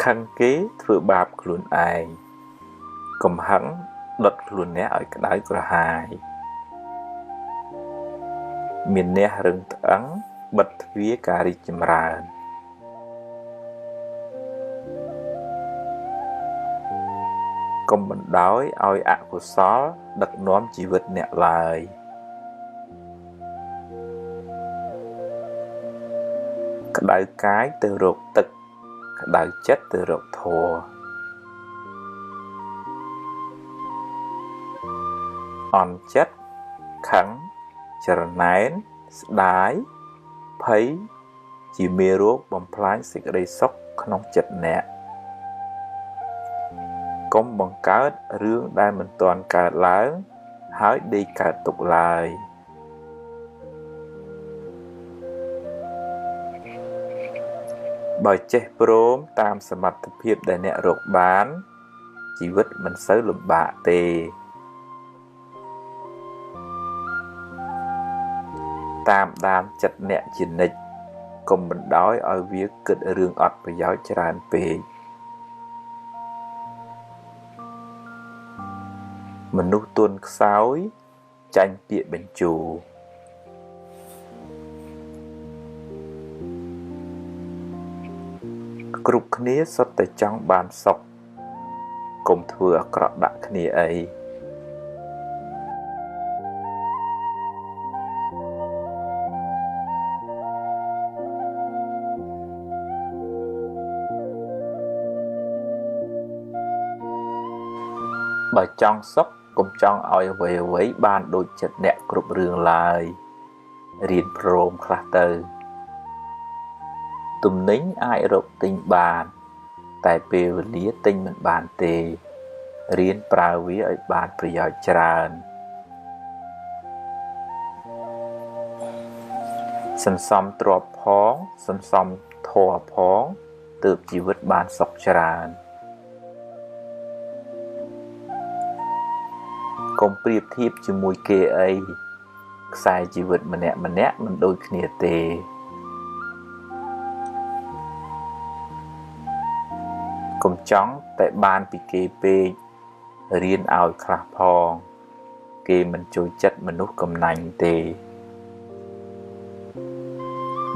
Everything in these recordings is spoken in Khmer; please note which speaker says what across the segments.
Speaker 1: khăn kế thưa bạp luôn ai cầm hắn đợt luôn nè ở cái đáy của hai miền nè rừng thắng bật vía cà ri chìm ra cầm mình đói oi ạ của xó đặt nóm chỉ vật nè lại cái đáy cái từ rột tực cái đáy chết từ rột thua on chất khẳng trở nén đái thấy chỉ mê rốt bầm phái xịt đầy sốc không chật nẹ công bằng cá rương đai mình toàn cả láng hái đi cả tục lại bởi chết bốm tam sở mặt thực hiệp để nẹ rột bán chỉ vứt mình sớ lụm bạ tê tam đam chặt nẹ chỉnh nịch cùng mình đói ở viết kịch rương ọt và giáo tràn về mình nụ tuôn sói tranh bịa bên chủ cục khía xuất tới trong bàn sọc cùng thừa cọ đạ khía ấy bởi trong sốc cùng trong oi về với ban đôi chật nẹ cục rương lại riêng prom khá tư tùm nính ai rộng tinh bàn tại bề lía tinh mình bàn tề riêng prao ví ở bàn bởi giáo tràn sân xóm trọp phóng sân xóm thòa phóng tự chỉ vứt bàn sọc tràn công priệp thiếp cho mùi kê ấy sai chỉ vượt mà nẹ mình đôi khía tê công chóng tại ban bị kê bê riêng áo khá phong kê mình trôi chất mình nút cầm nành tê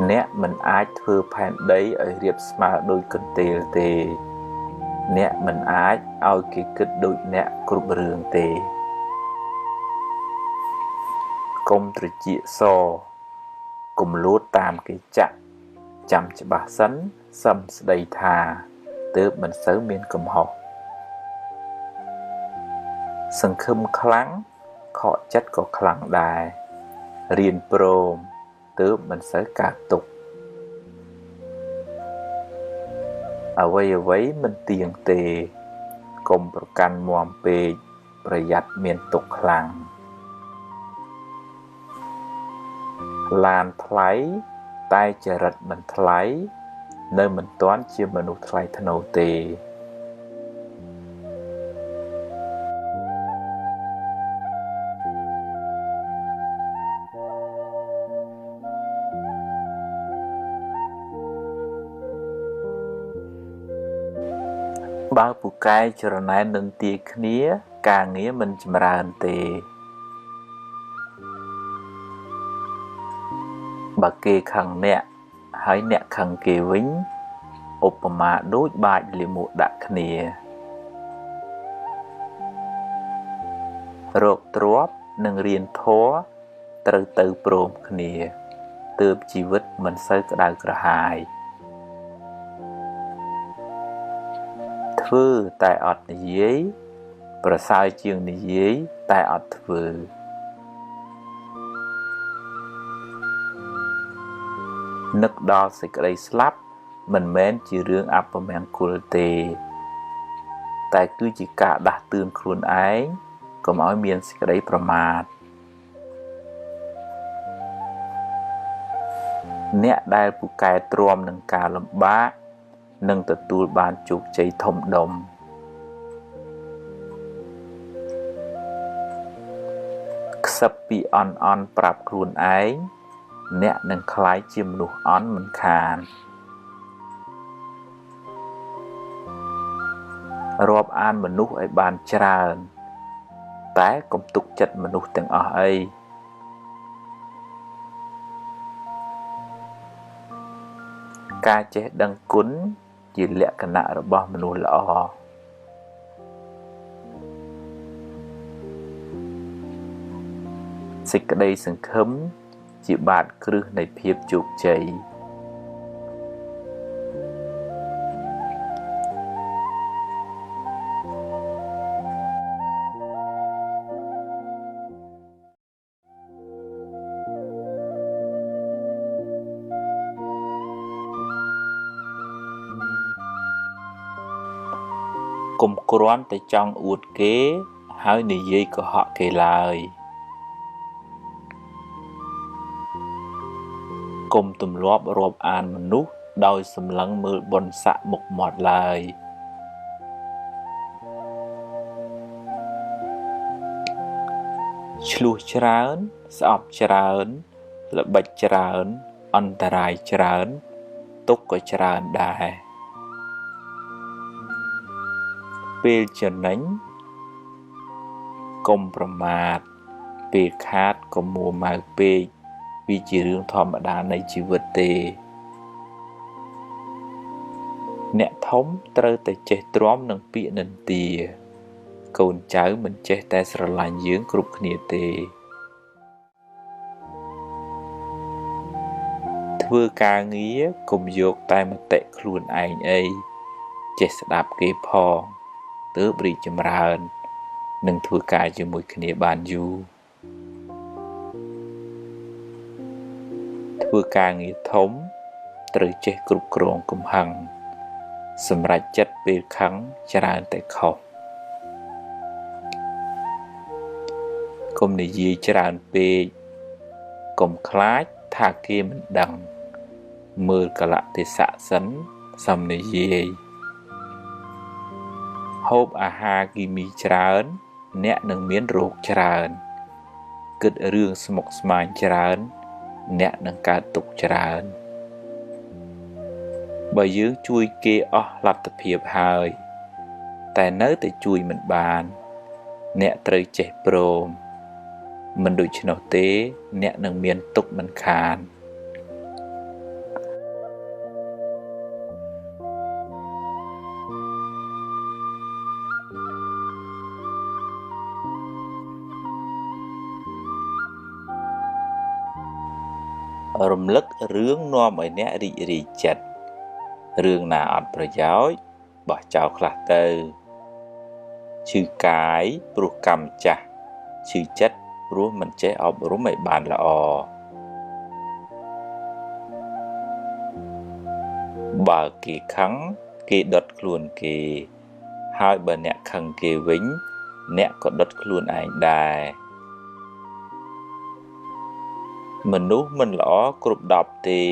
Speaker 1: nẹ mình ái thưa phản đấy ở riêng mà đôi cân tê tê nẹ mình ái áo kê kích đôi nẹ cụp rương tê công tự trị so cùng lút tam cái chặt chăm cho bà sấn xâm đầy thà từ mình sớm miên cầm học sân khâm kháng khó chất có kháng đài riêng prom từ mình sớm cả tục ở vây mình tiền tề cùngประกัน mòm bê ประหยัด miên tục kháng làn thái tai chả rật mình thái nơi mình toán chia mình nụ thái thân ấu tề bao bù cai trở nãy nâng tìa khía càng nghĩa mình chìm ra hình tề bà kê khăn nẹ hãy nẹ khăn kê vĩnh Opama đối bài lì mụ đạc khnia rộp trộp nâng riêng thó từ từ prom khnia từ chi vứt mình sơ cả đào cả hài thưa tại ọt giấy và sai chương này giấy tại ọt thưa nức đo xịt đầy slap mình mến chỉ riêng áp vào mạng của tề tại cứ chỉ cả đã tương khuôn ái có mỗi miền xịt đầy pramad nẹ đai phụ cài trôm nâng cả lâm bá nâng tự tu bàn chụp cháy thông đồng sắp bị on prap khuôn ái nẹ nâng khái chìm nụ ón mình khàn រាប់អានមនុស្សឲ្យបានច្រើនតែកុំទុកចិត្តមនុស្សទាំងអស់អីការចេះដឹងគុណជាលក្ខណៈរបស់មនុស្សល្អសេចក្តីសង្ឃឹមជាបាតគ្រឹះនៃភាពជោគជ័យកុំគ្រាន់តែចង់អួតគេហើយនិយាយកុហកគេឡើយកុំទម្លាប់រាប់អានមនុស្សដោយសម្លឹងមើលបុណ្យស័ក្តិមុខមាត់ឡើយឆ្លោះច្រើនស្អប់ច្រើនល្បិចច្រើនអន្តរាយច្រើនទុក្ខក៏ច្រើនដែរពេលចំណេញកុំប្រមាទពេលខាតកុំមួម៉ៅពេកវាជារឿងធម្មតានៃជីវិតទេអ្នកធំត្រូវតែចេះទ្រាំនឹងពាក្យនិន្ទាកូនចៅមិនចេះតែស្រឡាញ់យើងគ្រប់គ្នាទេធ្វើការងារកុំយកតែមតិខ្លួនឯងអីចេះស្ដាប់គេផងទើបរីកចម្រើននិងធ្វើការជាមួយគ្នាបានយូរធ្វើការងារធំត្រូវចេះគ្រប់គ្រងកំហឹងសម្រេចចិត្តពេលខឹងច្រើនតែខុសកុំនិយាយច្រើនពេកកុំខ្លាចថាគេមិនដឹងមើលកលៈទេសៈសិនសំនិយាយហូបអាហារគីមីច្រើនអ្នកនឹងមានរោគច្រើនគិតរឿងស្មុគស្មាញច្រើនអ្នកនឹងកើតទុក្ខច្រើនបើយើងជួយគេអស់លទ្ធភាពហើយតែនៅតែជួយមិនបានអ្នកត្រូវចេះព្រមមិនដូច្នោះទេអ្នកនឹងមានទុក្ខមិនខានរំលឹករឿងនាំឲ្យអ្នករីករាយចិត្តរឿងណាអត់ប្រយោជន៍បោះចោលខ្លះទៅឈឺកាយព្រោះកម្មចាស់ឈឺចិត្តព្រោះមិនចេះអប់រំឲ្យបានល្អបើគេខឹងគេដុតខ្លួនគេហើយបើអ្នកខឹងគេវិញអ្នកក៏ដុតខ្លួនឯងដែរមនុស្សមិនល្អគ្រប់10ទេ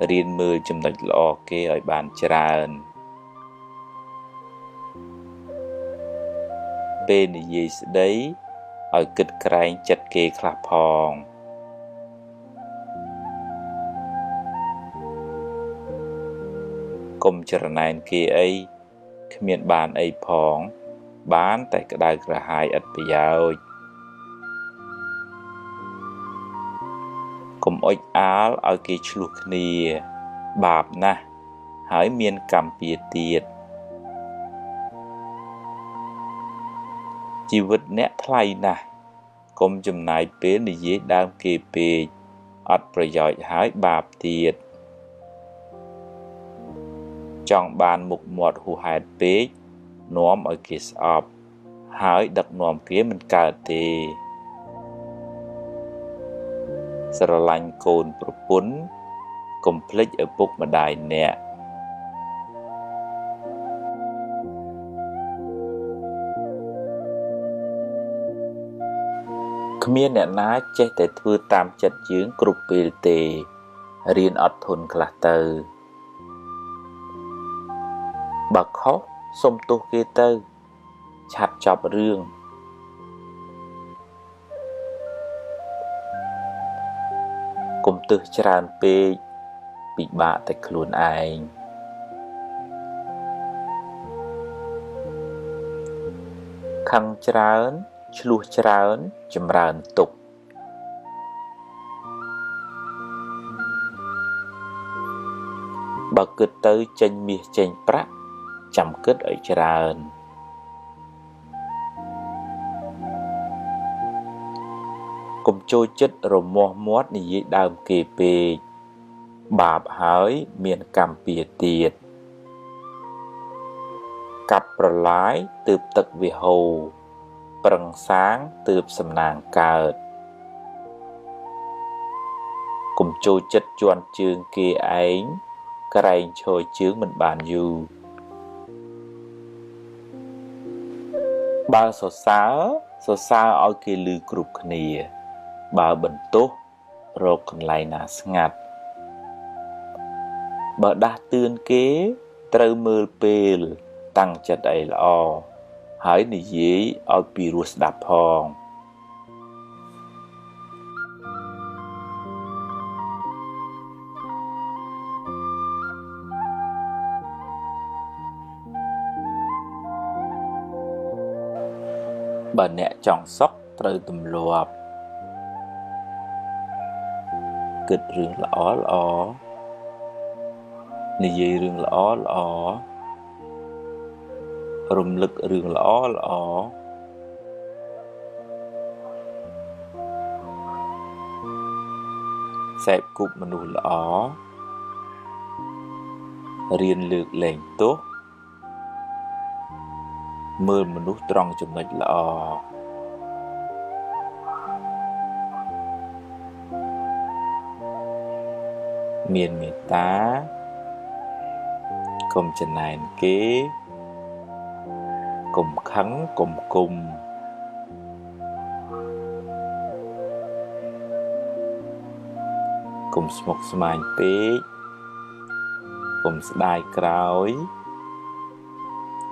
Speaker 1: រៀនមើលចំណុចល្អគេឲ្យបានច្រើនពេលនិយាយស្ដីឲ្យគិតក្រែងចិត្តគេខ្លះផងកុំច្រណែនគេអីគ្មានបានអីផងបានតែក្តៅក្រហាយឥតប្រយោជន៍កុំអុចអាលឲ្យគេឆ្លោះគ្នាបាបណាស់ហើយមានកម្មពៀទៀតជីវិតអ្នកថ្លៃណាស់កុំចំណាយពេលនិយាយដើមគេពេកអត់ប្រយោជន៍ហើយបាបទៀតចង់បានមុខមាត់ហួសហេតុពេកនាំឲ្យគេស្អប់ហើយដឹកនាំគេមិនកើតទេស្រឡាញ់កូនប្រពន្ធកុំភ្លេចឪពុកម្ដាយអ្នកគ្មានអ្នកណាចេះតែធ្វើតាមចិត្តយើងគ្រប់ពេលទេរៀនអត់ធន់ខ្លះទៅបើខុសសុំទោសគេទៅឆាប់ចប់រឿងកុំទើសច្រើនពេកពិបាកតែខ្លួនឯង ខឹងច្រើនឆ្លោះច្រើនចម្រើនទុក្ខបើគិតទៅចេញមាសចេញប្រាក់ចាំគិតឲ្យច្រើនកុំចូលចិត្តរមាស់មាត់និយាយដើមគេពេកបាបហើយមានកម្មពៀទៀតកាប់ប្រឡាយទើបទឹកវាហូរប្រឹងសាងទើបសំណាងកើតកុំចូលចិត្តជន់ជើងគេឯងក្រែងឈរជើងមិនបានយូរបើសរសើរឲ្យគេឮគ្រប់គ្នាបើបន្ទោសរកកន្លែងណាស្ងាត់បើដាស់តឿនគេត្រូវមើលពេលតាំងចិត្តអីល្អហើយនិយាយឲ្យពីរោះស្ដាប់ផងបើអ្នកចង់សុខត្រូវទម្លាប់គិតរឿងល្អនិយាយរឿងល្អរំលឹករឿងល្អសេពគប់មនុស្សល្អរៀនលើកលែងទោសមើលមនុស្សត្រង់ចំណុចល្អមានមេត្តាកុំចំណែនគេកុំខឹងកុំគុំកុំស្មុគស្មាញពេកកុំស្ដាយក្រោយ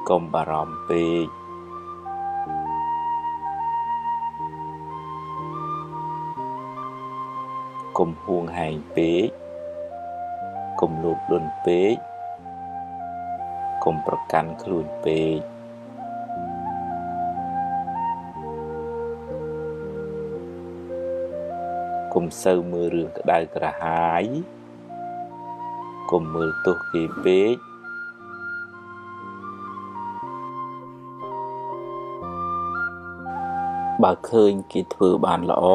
Speaker 1: កុំបារម្ភពេកកុំហួងហែងពេកកុំលោភលន់ពេកកុំប្រកាន់ខ្លួនពេកកុំសូវមើលរឿងក្តៅក្រហាយកុំមើលទោសគេពេកបើឃើញគេធ្វើបានល្អ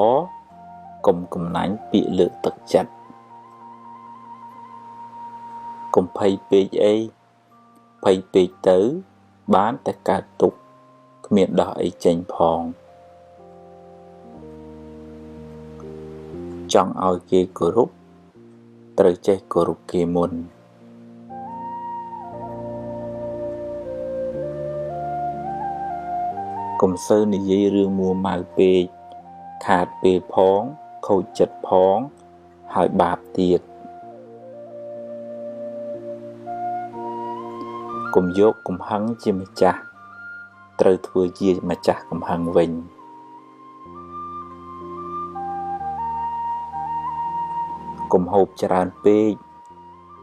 Speaker 1: កុំកំណាញ់ពាក្យលើកទឹកចិត្តកុំភ័យពេកអីភ័យពេកទៅបានតែកើតទុក្ខគ្មានដោះអីចេញផងចង់ឲ្យគេគោរពត្រូវចេះគោរពគេមុនកុំសូវនិយាយរឿងមួម៉ៅពេកខាតពេលផងខូចចិត្តផងហើយបាបទៀតកុំយកកំហឹងជាម្ចាស់ត្រូវធ្វើជាម្ចាស់កំហឹងវិញកុំហូបច្រើនពេក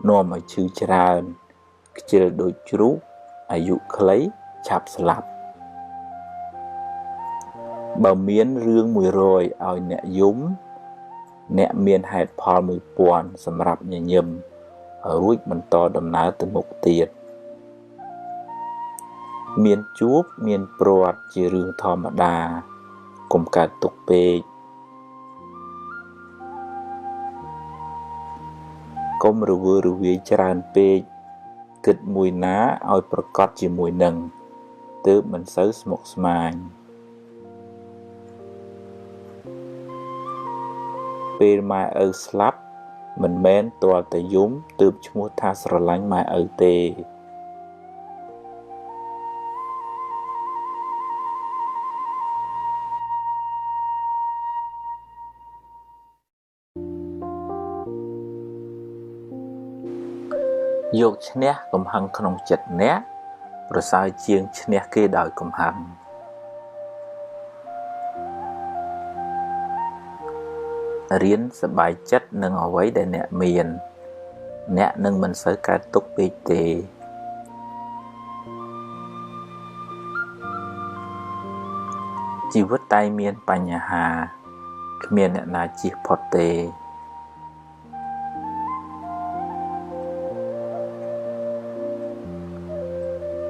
Speaker 1: នាំឲ្យឈឺច្រើនខ្ជិលដូចជ្រូកអាយុខ្លីឆាប់ស្លាប់បើមានរឿង100ឲ្យអ្នកយំអ្នកមានហេតុផល1000សម្រាប់ញញឹមរួចបន្តដំណើរទៅមុខទៀតមានជួបមានព្រាត់ជារឿងធម្មតាកុំកើតទុក្ខពេកកុំរវើរវាយច្រើនពេកគិតមួយណាឲ្យប្រកបជាមួយនឹងទើបមិនសូវស្មុគស្មាញពេលម៉ែឪស្លាប់មិនមែនទាល់តែយំទើបឈ្មោះថាស្រឡាញ់ម៉ែឪទេយកឈ្នះកំហឹងក្នុងចិត្តអ្នកប្រសើរជាងឈ្នះគេដោយកំហឹងរៀនសប្បាយចិត្តនឹងអ្វីដែលអ្នកមានអ្នកនឹងមិនសូវកើតទុក្ខពេកទេ ជីវិតតែមានបញ្ហាគ្មានអ្នកណាជៀសផុតទេ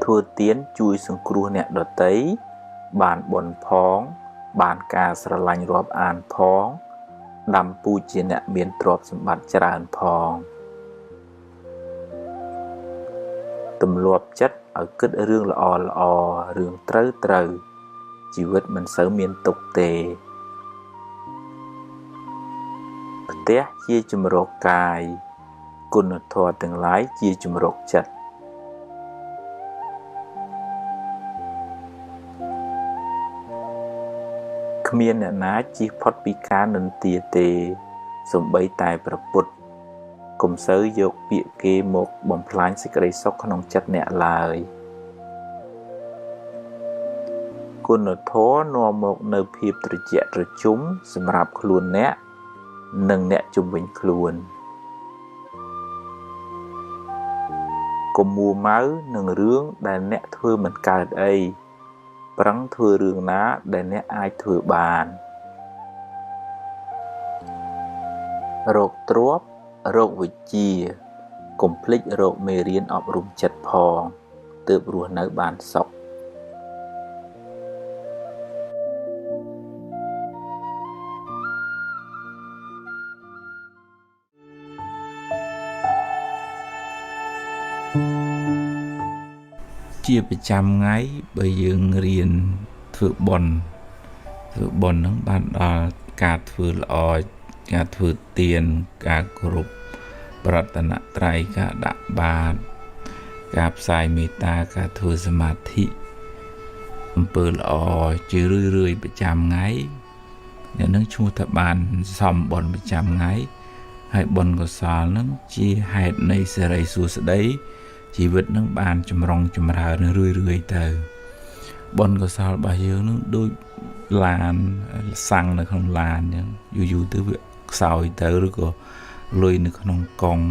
Speaker 1: ធ្វើទានជួយសង្គ្រោះអ្នកដទៃបានបុណ្យផងបានការស្រឡាញ់រាប់អានផងដាំពូជជាអ្នកមានទ្រព្យសម្បត្តិច្រើនផងទម្លាប់ចិត្តឲ្យគិតរឿងល្អរឿងត្រូវជីវិតមិនសូវមានទុក្ខទេផ្ទះជាជំរកកាយគុណធម៌ទាំងឡាយជាជំរកចិត្តគ្មានអ្នកណាជៀសផុតពីការនិន្ទាទេសូម្បីតែព្រះពុទ្ធកុំសូវយកពាក្យគេមកបំផ្លាញសេចក្តីសុខក្នុងចិត្តអ្នកឡើយគុណធម៌នាំមកនៅភាពត្រជាក់ត្រជុំសម្រាប់ខ្លួនអ្នកនិងអ្នកជុំវិញខ្លួនកុំមួម៉ៅនឹងរឿងដែលអ្នកធ្វើមិនកើតអីប្រឹងធ្វើរឿងណាដែលអ្នកអាចធ្វើបានរោគទ្រព្យរោគវិជ្ជាកុំភ្លេចរោគមេរៀនអប់រំចិត្តផងទើបរស់នៅបានសុខជាប្រចាំថ្ងៃបើយើងរៀនធ្វើបុណ្យហ្នឹងបានដល់ការធ្វើល្អការធ្វើទានការគោរពប្រតនត្រ័យការដាក់បាតការផ្សាយមេត្តាការធ្វើសមាធិអំពើល្អជារឿយប្រចាំថ្ងៃអ្នកនឹងឈ្មោះថាបានសំបុណ្យប្រចាំថ្ងៃហើយបុណ្យកុសលហ្នឹងជាហេតុនៃសេរីសួស្តីជីវិតនឹងបានចម្រុងចម្រើនរឿយទៅបុណ្យកុសលរបស់យើងនឹងដូចឡានសាំងនៅក្នុងឡានអញ្ចឹងយូរទៅវាខ្សោយទៅឬក៏លុយនៅក្នុងកង់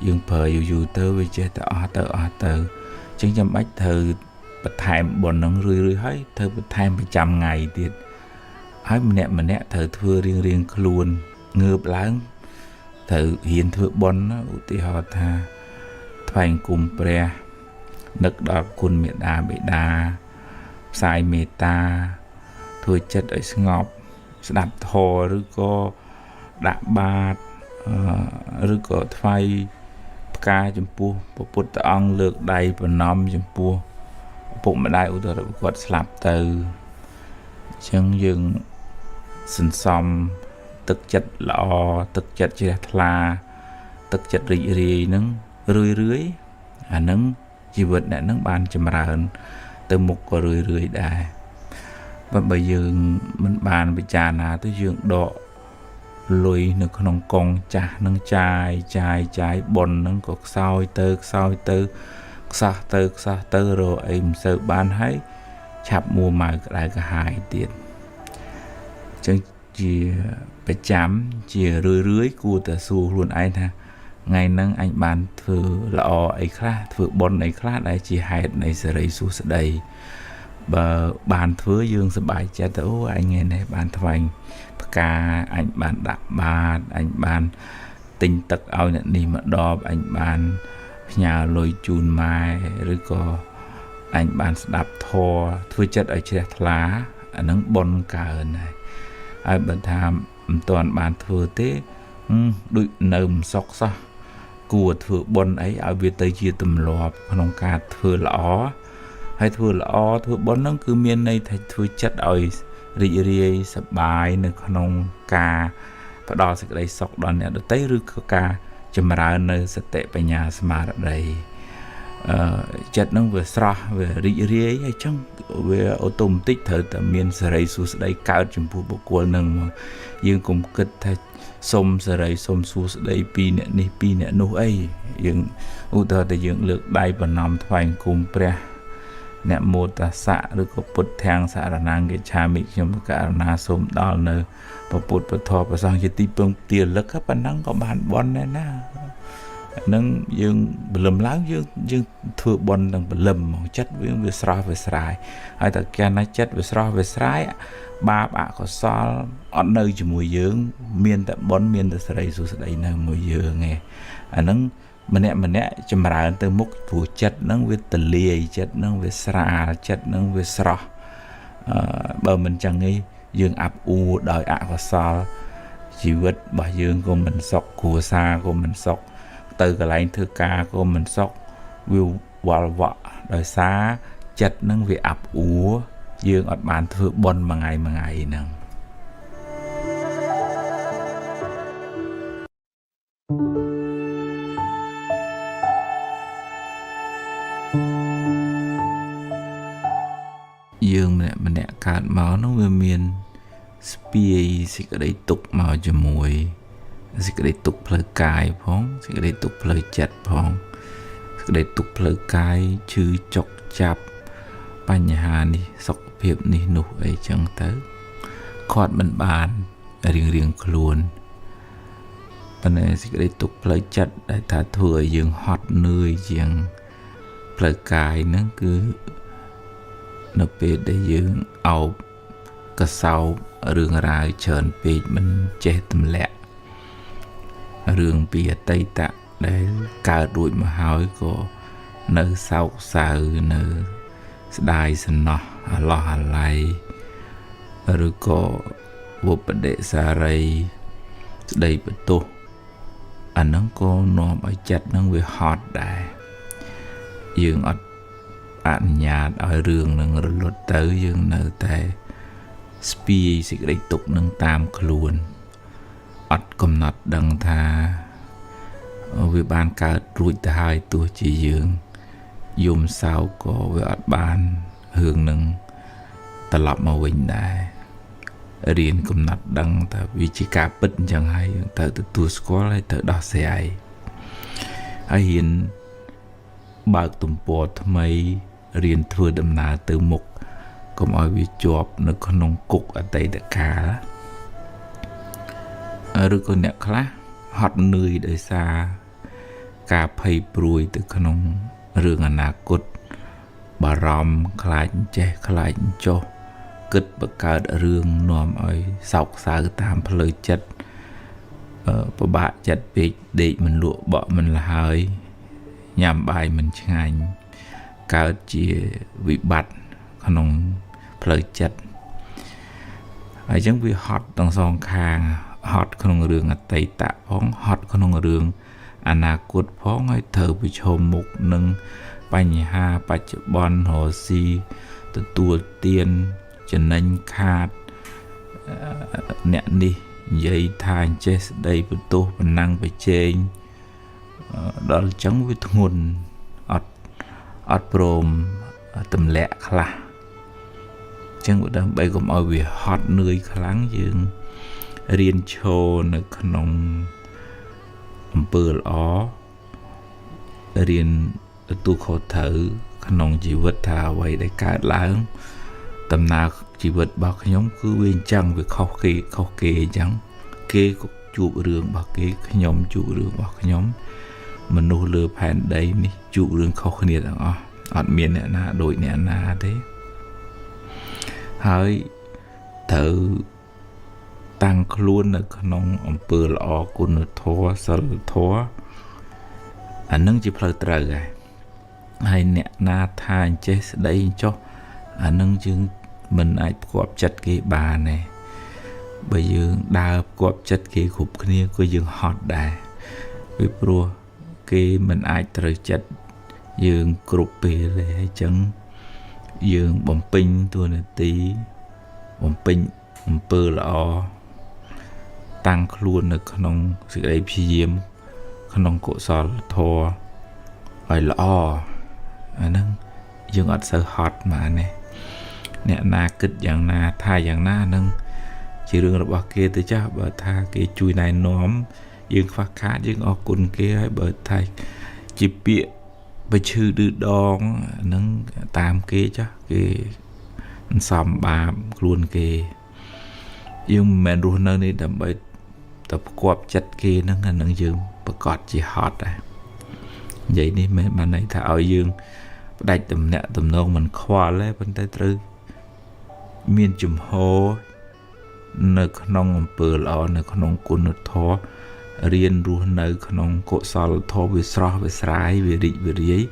Speaker 1: យើងប្រើយូរទៅវាចេះតែអស់ទៅអញ្ចឹងចាំបាច់ត្រូវបន្ថែមបុណ្យនឹងរឿយហើយត្រូវបន្ថែមប្រចាំថ្ងៃទៀតហើយម្នាក់ត្រូវធ្វើរៀងខ្លួនងើបឡើងត្រូវហ៊ានធ្វើបុណ្យឧទាហរណ៍ថាថ្វាយគុំព្រះនឹកដល់គុណមេដាបេតាផ្សាយមេត្តាធ្វើចិត្តឲ្យស្ងប់ស្ដាប់ធម៌ឬក៏ដាក់បាតឬក៏ថ្វាយផ្កាចំពោះព្រះពុទ្ធអង្គលើកដៃប្រណម្យចំពោះឪពុកម្ដាយឧទាហរណ៍គាត់ស្លាប់ទៅអញ្ចឹងយើងសន្សំទឹកចិត្តល្អទឹកចិត្តជ្រះថ្លាទឹកចិត្តរីករាយហ្នឹងរឿយអាហ្នឹងជីវិតអ្នកហ្នឹងបានចម្រើនទៅមុខក៏រឿយដែរបើយើងមិនបានពិចារណាទៅយើងដកលុយនៅក្នុងកងចាស់នឹងចាយបុណ្យហ្នឹងក៏ខ្សោយទៅខ្សោះទៅរកអីមិនសូវបានហើយឆាប់មួម៉ៅក្តៅក្រហាយទៀតអញ្ចឹងជាប្រចាំជារឿយគួរតែសួរខ្លួនឯងថាថ្ងៃហ្នឹងអញបានធ្វើល្អអីខ្លះធ្វើបុណ្យអីខ្លះដែលជាហេតុនៃសេរីសួស្តីបើបានធ្វើយើងសប្បាយចិត្តទៅអូអញថ្ងៃនេះបានថ្វាយផ្កាអញបានដាក់បាតអញបានទិញទឹកឲ្យអ្នកនេះមកដបអញបានផ្ញើលុយជូនម៉ែឬក៏អញបានស្ដាប់ធម៌ធ្វើចិត្តឲ្យជ្រះថ្លាអាហ្នឹងបុណ្យកើនហើយបើថាមិនទាន់បានធ្វើទេដូចនៅមិនសុខសោះគួរធ្វើបុណ្យអីឲ្យវាទៅជាទម្លាប់ក្នុងការធ្វើល្អហើយធ្វើល្អធ្វើបុណ្យហ្នឹងគឺមានន័យថាធ្វើចិត្តឲ្យរីករាយសប្បាយនៅក្នុងការផ្ដល់សេចក្តីសុខដល់អ្នកដទៃឬក៏ការចម្រើននៅសតិបញ្ញាស្មារតីចិត្តហ្នឹងវាស្រស់វារីករាយហើយចឹងវាអូតូម៉ាទិកត្រូវតែមានសេរីសួស្តីកើតចំពោះបុគ្គលហ្នឹងយើងកុំគិតថាសុំសេរីសុំសួស្តីពីអ្នកនេះពីអ្នកនោះអីយើងឧទាហរណ៍តែយើងលើកដៃប្រណម្យថ្វាយគុំព្រះអ្នកមោទសៈឬក៏ពុទ្ធាំងសរណង្កិច្ឆាមិខ្ញុំករណាសូមដល់នៅព្រះពុទ្ធពធព្រះសង្ឃជាទីពឹងទីរលឹកប៉ុណ្ណឹងក៏បានបន់ដែរណា
Speaker 2: nâng dương bầm láng dương thừa bồn đằng bầm chất với sra với srai ai ta kia nói chất với sra với srai ba bạ có sao ở nơi chỉ mùi dương miền tại bồn miền tại srai số srai nơi mùi dương nghe nâng mình nè chăm ra từ mục phụ chất nâng với tờ lia chất nâng với sra chất nâng với sra bờ mình chẳng nghĩ dương áp u đời ạ có sao chỉ vật bà dương của mình sọc của xa của mình sọc từ cái lại thư ca của mình sọc view vào vợ đời xa chất nâng về áp u dương ở bàn thư bon mà ngày nè dương mình nè cạn máu nó về miền spie sẽ có đấy tục màu cho mùi sẽ có đấy tục phơi cài phong sẽ có đấy tục phơi chặt phong sẽ có đấy tục phơi cài chư chọc chạpปัญหา นี่ สกเพียบ นี่ หนุไอ้จังเตอคอดมันบานเรียงคลวนปัญหาสิได้ตกเพลยจัดได้ถ้าถั่วยังฮอตเนยยังเพลยกายนั่นคือนเป็ดได้ยังเอากระเซาเรื่องรายเชิญเป็ดมันเจ็ดตำแหละเรื่องเปียไตตะได้กาดุยมาหายก็เนื้อเศร้าสาวเนื้อได้สนอหล่ออะไรหรือก็วุปเดสอะไรได้ประตูอันนั้นก็นอมไอจัดนั่งเวฮอตได้ยังอัดอันญาตเอาเรื่องนั่งรถเต๋อยังเนื้อแต่สปีสิได้ตกนั่งตามคลวนอัดกำหนดดังทาวิบานการรุ่ยตายตัวจียังยมสาวก็เวอดบานเฮืองหนึ่งตลับมาวิ่งได้เรียนกำหนดดังแต่วิจิกาปิดยังไงแต่ตัวสกอลให้แต่ดอเสียให้เห็นบางตุ่มปอดทำไมเรียนทัวดำนาเติมหมกก็มาวิจอบนึกขนมกุกอะไรเด็กขาหรือคนเนี่ยคละฮอตเนยโดยซากาไพ่ปลุยตึกขนมเรื่องอนาคตบารมคลายเจคลายโจกึดประกาศเรื่องนอมอ้อยสอกสาวตามเพลยจัดประบะจัดปีกเด็กมันลวกเบามันละหายยามใบมันช่างกาเจียวิบัติขนมเพลยจัดไอ้จังวิฮอตต้องสองคางฮอตขนมเรื่องไตตะพ้องฮอตขนมเรื่องอนาคตพ้องให้เธอไปชมมุกหนึ่งปัญหาปัจจุบันหอซีตัวเตียนจะนั่งขาดเนี่ยนี่ยัยทานเจสได้ประตูมันนั่งไปเจงดอลจังวิทงุนอดโปรมตำแหละคลาจังว่าดังไปก็เอาวิฮอตเนยครั้งยังเรียนโชว์ในขนมเปิดอ๋อเรียนตัวเขาถือขนมชีวิตทาไว้ได้การล้างตำนาชีวิตบางขยมคือเวียนจังไปเข้าเกจังเกก็จูบเรื่องบางเกขยมจูบเรื่องบางขยมมันนูเลือแผ่นใดนี่จูบเรื่องเขาเนี่ยต่างอัดเมียนเนี่ยนาโดยเนี่ยนาเด้หายเธอตั้งคล้วนในขนมอำเภอละออกุนทัวสลทัวอันนั้นจะเพลิดเพลินไงให้เนี่ยนาทานเจสได้จ้ะอันนั้นจึงmình aiกอบจัดเกบาเนี่ยใบยืงดาวกอบจัดเกขุบគ្នាก็ยืงฮอตได้วิปรัวเกมันอาจตรึกจัดยืงกรุบเปเลยให้จังยืงบ่มปิงตัวนาตีบ่มปิงบ่มเปิลอตั้งคล้วนในขนมสิ่งใดพิเยมขนมโกศลทอไอละออันนั้นยืงอัดเซอร์ฮอตมาเนี่ยนาคิดอย่างนาท่าอย่างหน้านึงchỉ riêng là bảo kê tới cha bảo tha cái chui này nóm dương phát khá dương ở cùng kia hay bảo thầy chỉ bịa bây chư đưa đón nâng tam kia chắc cái xóm bà luôn kia dương mẹ luôn nơi này đầm bởi tập quạt chặt kia nâng dương bà cọt chỉ hot à vậy đi mấy bạn này thà ở dương đại tầm nẹ tầm nông mình khoa lấy bên tay tư miền chùm hồ nơi nông bờ lò nơi nông cồn nơi thọ riêng ru nơi nông cột sỏi thọ về sỏi về sải về rị về rỉ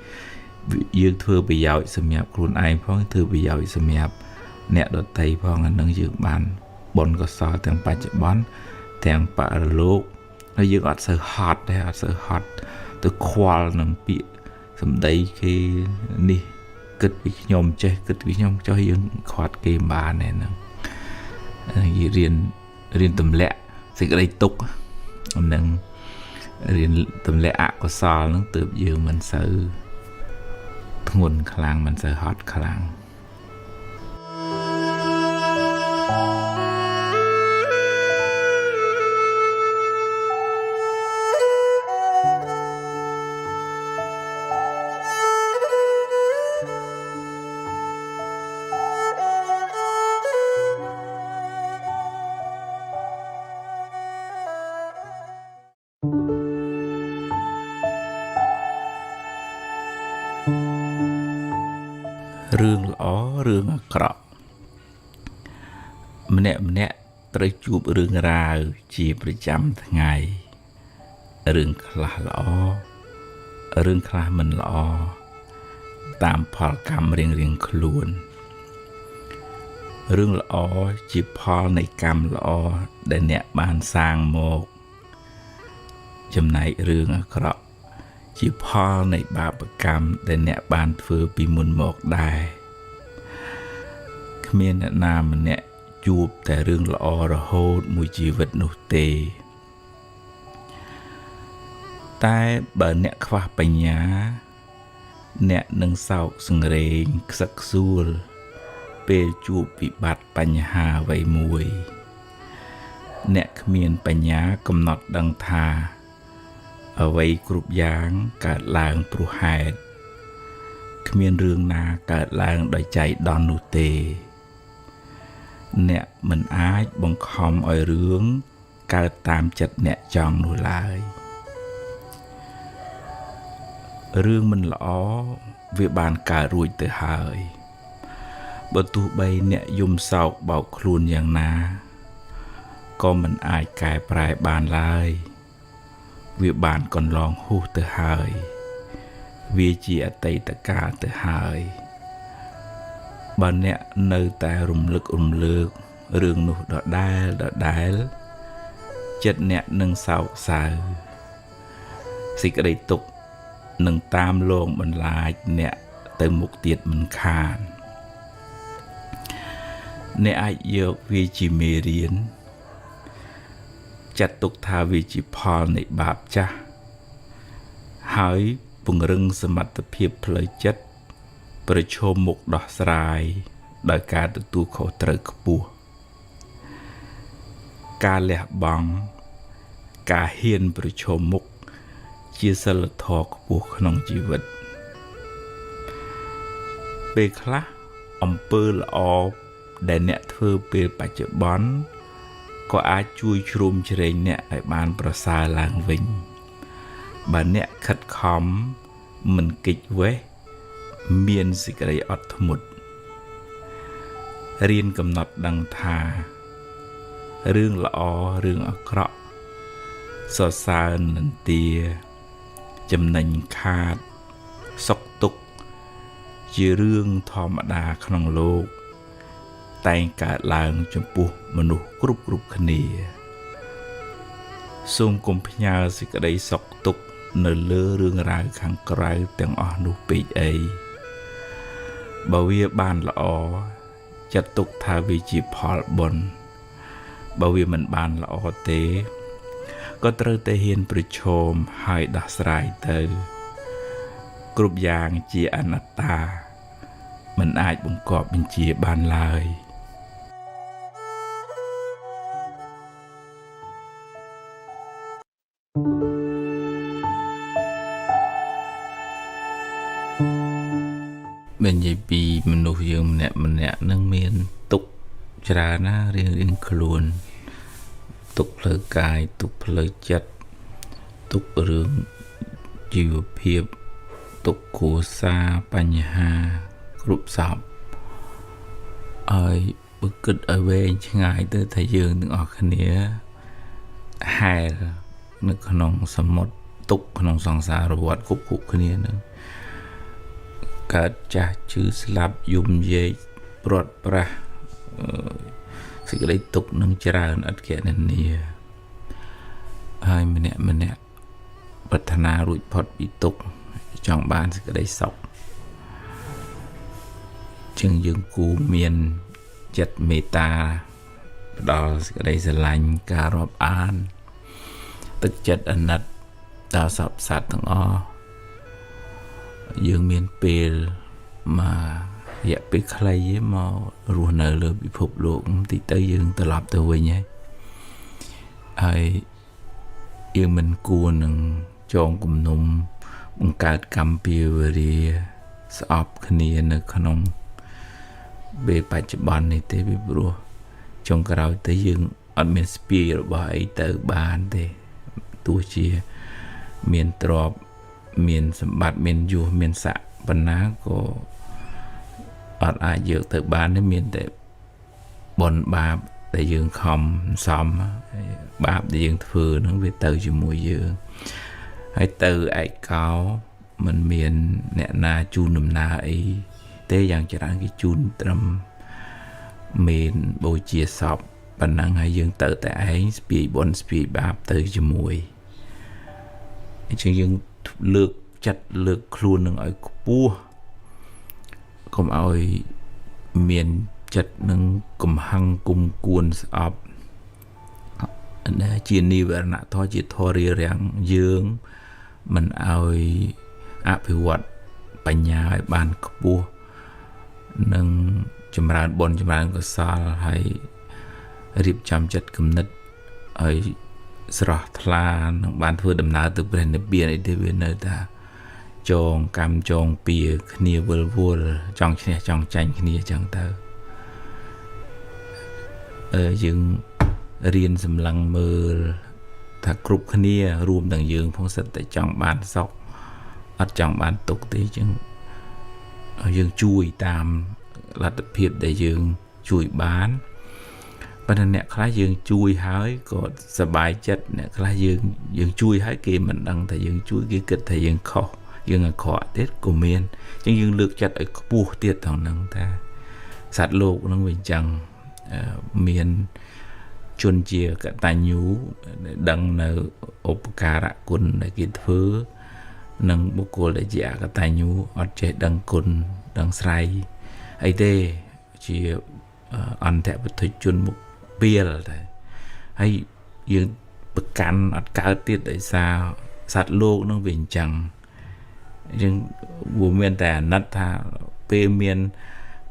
Speaker 2: dương thưa bị giàu sầm nhạt luôn ai phong thưa bị giàu sầm nhạt nẹ đợt tây phong anh nâng dương bàn bồn có sỏi tiếng ba chữ bón tiếng ba lô nó dương ở sự hot đấy ở sự hot từ khoa nâng bị sầm đấy khi đi kết bị nhom chơi kết bị nhom cho dương khoát cái bà này nè riêng tầm lẹ thì cái đây tục nâng riêng tầm lẹ ạ có sao nó từ dương mình sợ nguồn khlang mình sợ hot khlang rương lõ rương cọ mẹ tới chụp rương ra chỉประจำ ngày rương khla lõ rương khla mình lõ tam phal cam riêngខ្លួនrương lõ chỉ phalនៃកម្មល្អដែលអ្នកបានសាងមកចំណែករឿងអាក្រក់ជាផលនៃបាបកម្មដែលអ្នកបានធ្វើពីមុនមកដែរគ្មានអ្នកណាម្នាក់ជួបតែរឿងល្អរហូតមួយជីវិតនោះទេតែបើអ្នកខ្វះបញ្ញាអ្នកនឹងសោកសង្រេងខ្សឹកខ្សួលពេលជួបវិបត្តិបញ្ហាអ្វីមួយអ្នកគ្មានបញ្ញាកំណត់ដឹងថាអ្វីគ្រប់យ៉ាងកើតឡើងព្រោះហេតុគ្មានរឿងណាកើតឡើងដោយចៃដន្យនោះទេអ្នកមិនអាចបង្ខំឲ្យរឿងកើតតាមចិត្តអ្នកចង់នោះឡើយរឿងមិនល្អវាបានកើតរួចទៅហើយបើទោះបីអ្នកយំសោកបោកខ្លួនយ៉ាងណាក៏មិនអាចកែប្រែបានឡើយវាបានកន្លងហួសទៅហើយវាជាអតីតកាលទៅហើយបើអ្នកនៅតែរំលឹករំលើករឿងនោះដដែលចិត្តអ្នកនឹងសោកសៅសេចក្តីទុក្ខនឹងតាមលងបន្លាចអ្នកទៅមុខទៀតមិនខានអ្នកអាចយកវាជាមេរៀនចាត់ទុកថាវាជាផលនៃបាបចាស់ហើយពង្រឹងសមត្ថភាពផ្លូវចិត្តប្រឈមមុខដោះស្រាយដោយការទទួលខុសត្រូវខ្ពស់ការលះបង់ការហ៊ានប្រឈមមុខជាសិលធម៌ខ្ពស់ក្នុងជីវិតពេលខ្លះអំពើល្អដែលអ្នកធ្វើពេលបច្ចុប្បន្នក៏អាចជួយជ្រោមជ្រែងអ្នកឲ្យបានប្រសើរឡើងវិញបើអ្នកខិតខំមិនគេចវេះមានសេចក្តីអត់ធ្មត់រៀនកំណត់ដឹងថារឿងល្អរឿងអាក្រក់សរសើរនន្ទាចំណេញខាតសុខទុក្ខជារឿងធម្មតាក្នុងលោកតែងកើតឡើងចំពោះមនុស្សគ្រប់គ្នាសូមកុំផ្ញើសេចក្តីសុខទុក្ខនៅលើរឿងរ៉ាវខាងក្រៅទាំងអស់នោះពេកអីបើវាបានល្អចាត់ទុកថាវាជាផលបុណ្យបើវាមិនបានល្អទេក៏ត្រូវតែហ៊ានប្រឈមហើយដោះស្រាយទៅគ្រប់យ៉ាងជាអនត្តាមិនអាចបង្គាប់បញ្ជាបានឡើយមិននិយាយពីមនុស្សយើងម្នាក់នឹងមានទុក្ខច្រើនណារៀងខ្លួនទុក្ខផ្លូវកាយទុក្ខផ្លូវចិត្តទុក្ខរឿងជីវភាព ទុក្ខគ្រួសារបញ្ហាគ្រប់សពឲ្យបើគិតឲ្យវែងឆ្ងាយទៅថាយើងទាំងអស់គ្នាហែលនៅក្នុងសមុទ្រទុក្ខក្នុងសង្សារវដ្តគ្រប់គ្នានឹងកើតចាស់ឈឺស្លាប់យំយេកព្រាត់ប្រាសសេចក្តីទុក្ខនឹងច្រើនអត់គណនាហើយម្នាក់ប្រាថ្នារួចផុតពីទុក្ខចង់បានសេចក្តីសុខចឹងយើងគួរមានចិត្តមេត្តាផ្ដល់សេចក្តីស្រឡាញ់ការរាប់អានទឹកចិត្តអាណិតដល់សពសត្វទាំងអស់យើងមានពេលមករយៈពេលខ្លីឯងមករស់នៅលើពិភពលោកបន្តិចទៅយើងត្រឡប់ទៅវិញហើយយើងមិនគួរនឹងចងគំនុំបង្កើតកម្មពៀវរាស្អប់គ្នានៅក្នុងពេលបច្ចុប្បន្ននេះទេពីព្រោះចុងក្រោយទៅយើងអត់មានស្ពាយរបស់អីទៅបានទេទោះជាមានទ្រព្យមានសម្បត្តិមានយសមានស័ក្តិប៉ុណ្ណាក៏អត់អាចយកទៅបានទេមានតែបុណ្យបាបដែលយើងខំសំបាបដែលយើងធ្វើហ្នឹងវាទៅជាមួយយើងហើយទៅឯកោมันមានអ្នកណាជូនដំណើរអីទេយ៉ាងច្រើនគេជូនត្រឹមមានបូជាសពប៉ុណ្ណឹងហើយយើងទៅតែឯងស្ពាយបុណ្យស្ពាយបាបទៅជាមួយអញ្ចឹងយើងលើកចិត្តលើកខ្លួននឹងឲ្យខ្ពស់កុំឲ្យមានចិត្តនឹងកំហឹងគុំគួនស្អប់ជានិវរណៈធម៌ជាធម៌រារាំងយើងមិនឲ្យអភិវឌ្ឍបញ្ញាឲ្យបានខ្ពស់និងចម្រើនបុណ្យចម្រើនកុសលហើយរៀបចំចិត្តគំនិតឲ្យស្រស់ថ្លានឹងបានធ្វើដំណើរទៅព្រះនិព្វានអីទេវានៅតែចងកម្មចងពៀគ្នាវិលវល់ចង់ឈ្នះចង់ចាញ់គ្នាចឹងទៅយើងរៀនសម្លឹងមើលថាគ្រប់គ្នារួមទាំងយើងផងសិតតែចង់បានសុខអត់ចង់បានទុក្ខទេចឹងយើងជួយតាមលទ្ធភាពដែលយើងជួយបានប៉ុន្តែអ្នកខ្លះយើងជួយហើយក៏សប្បាយចិត្តអ្នកខ្លះយើងជួយហើយគេមិនដឹងថាយើងជួយគេគិតថាយើងខុសយើងអាក្រក់ទៀតក៏មានអញ្ចឹងយើងលើកចិត្តឲ្យខ្ពស់ទៀតថងហ្នឹងថាសត្វលោកហ្នឹងវាអញ្ចឹងមានជនជាកតញ្ញូដឹងនៅឧបការៈគុណដែលគេធ្វើនិងបុគ្គលដែលជាអកតញ្ញូអត់ចេះដឹងគុណដឹងស្រ័យអីទេជាអន្តរពុទ្ធជនមុខពីលតែហើយយើងប្រកាន់អត់កើតទៀតដោយសារសត្វលោកនឹងវាអញ្ចឹងយើងវាមានតែអាណិតថាពេលមាន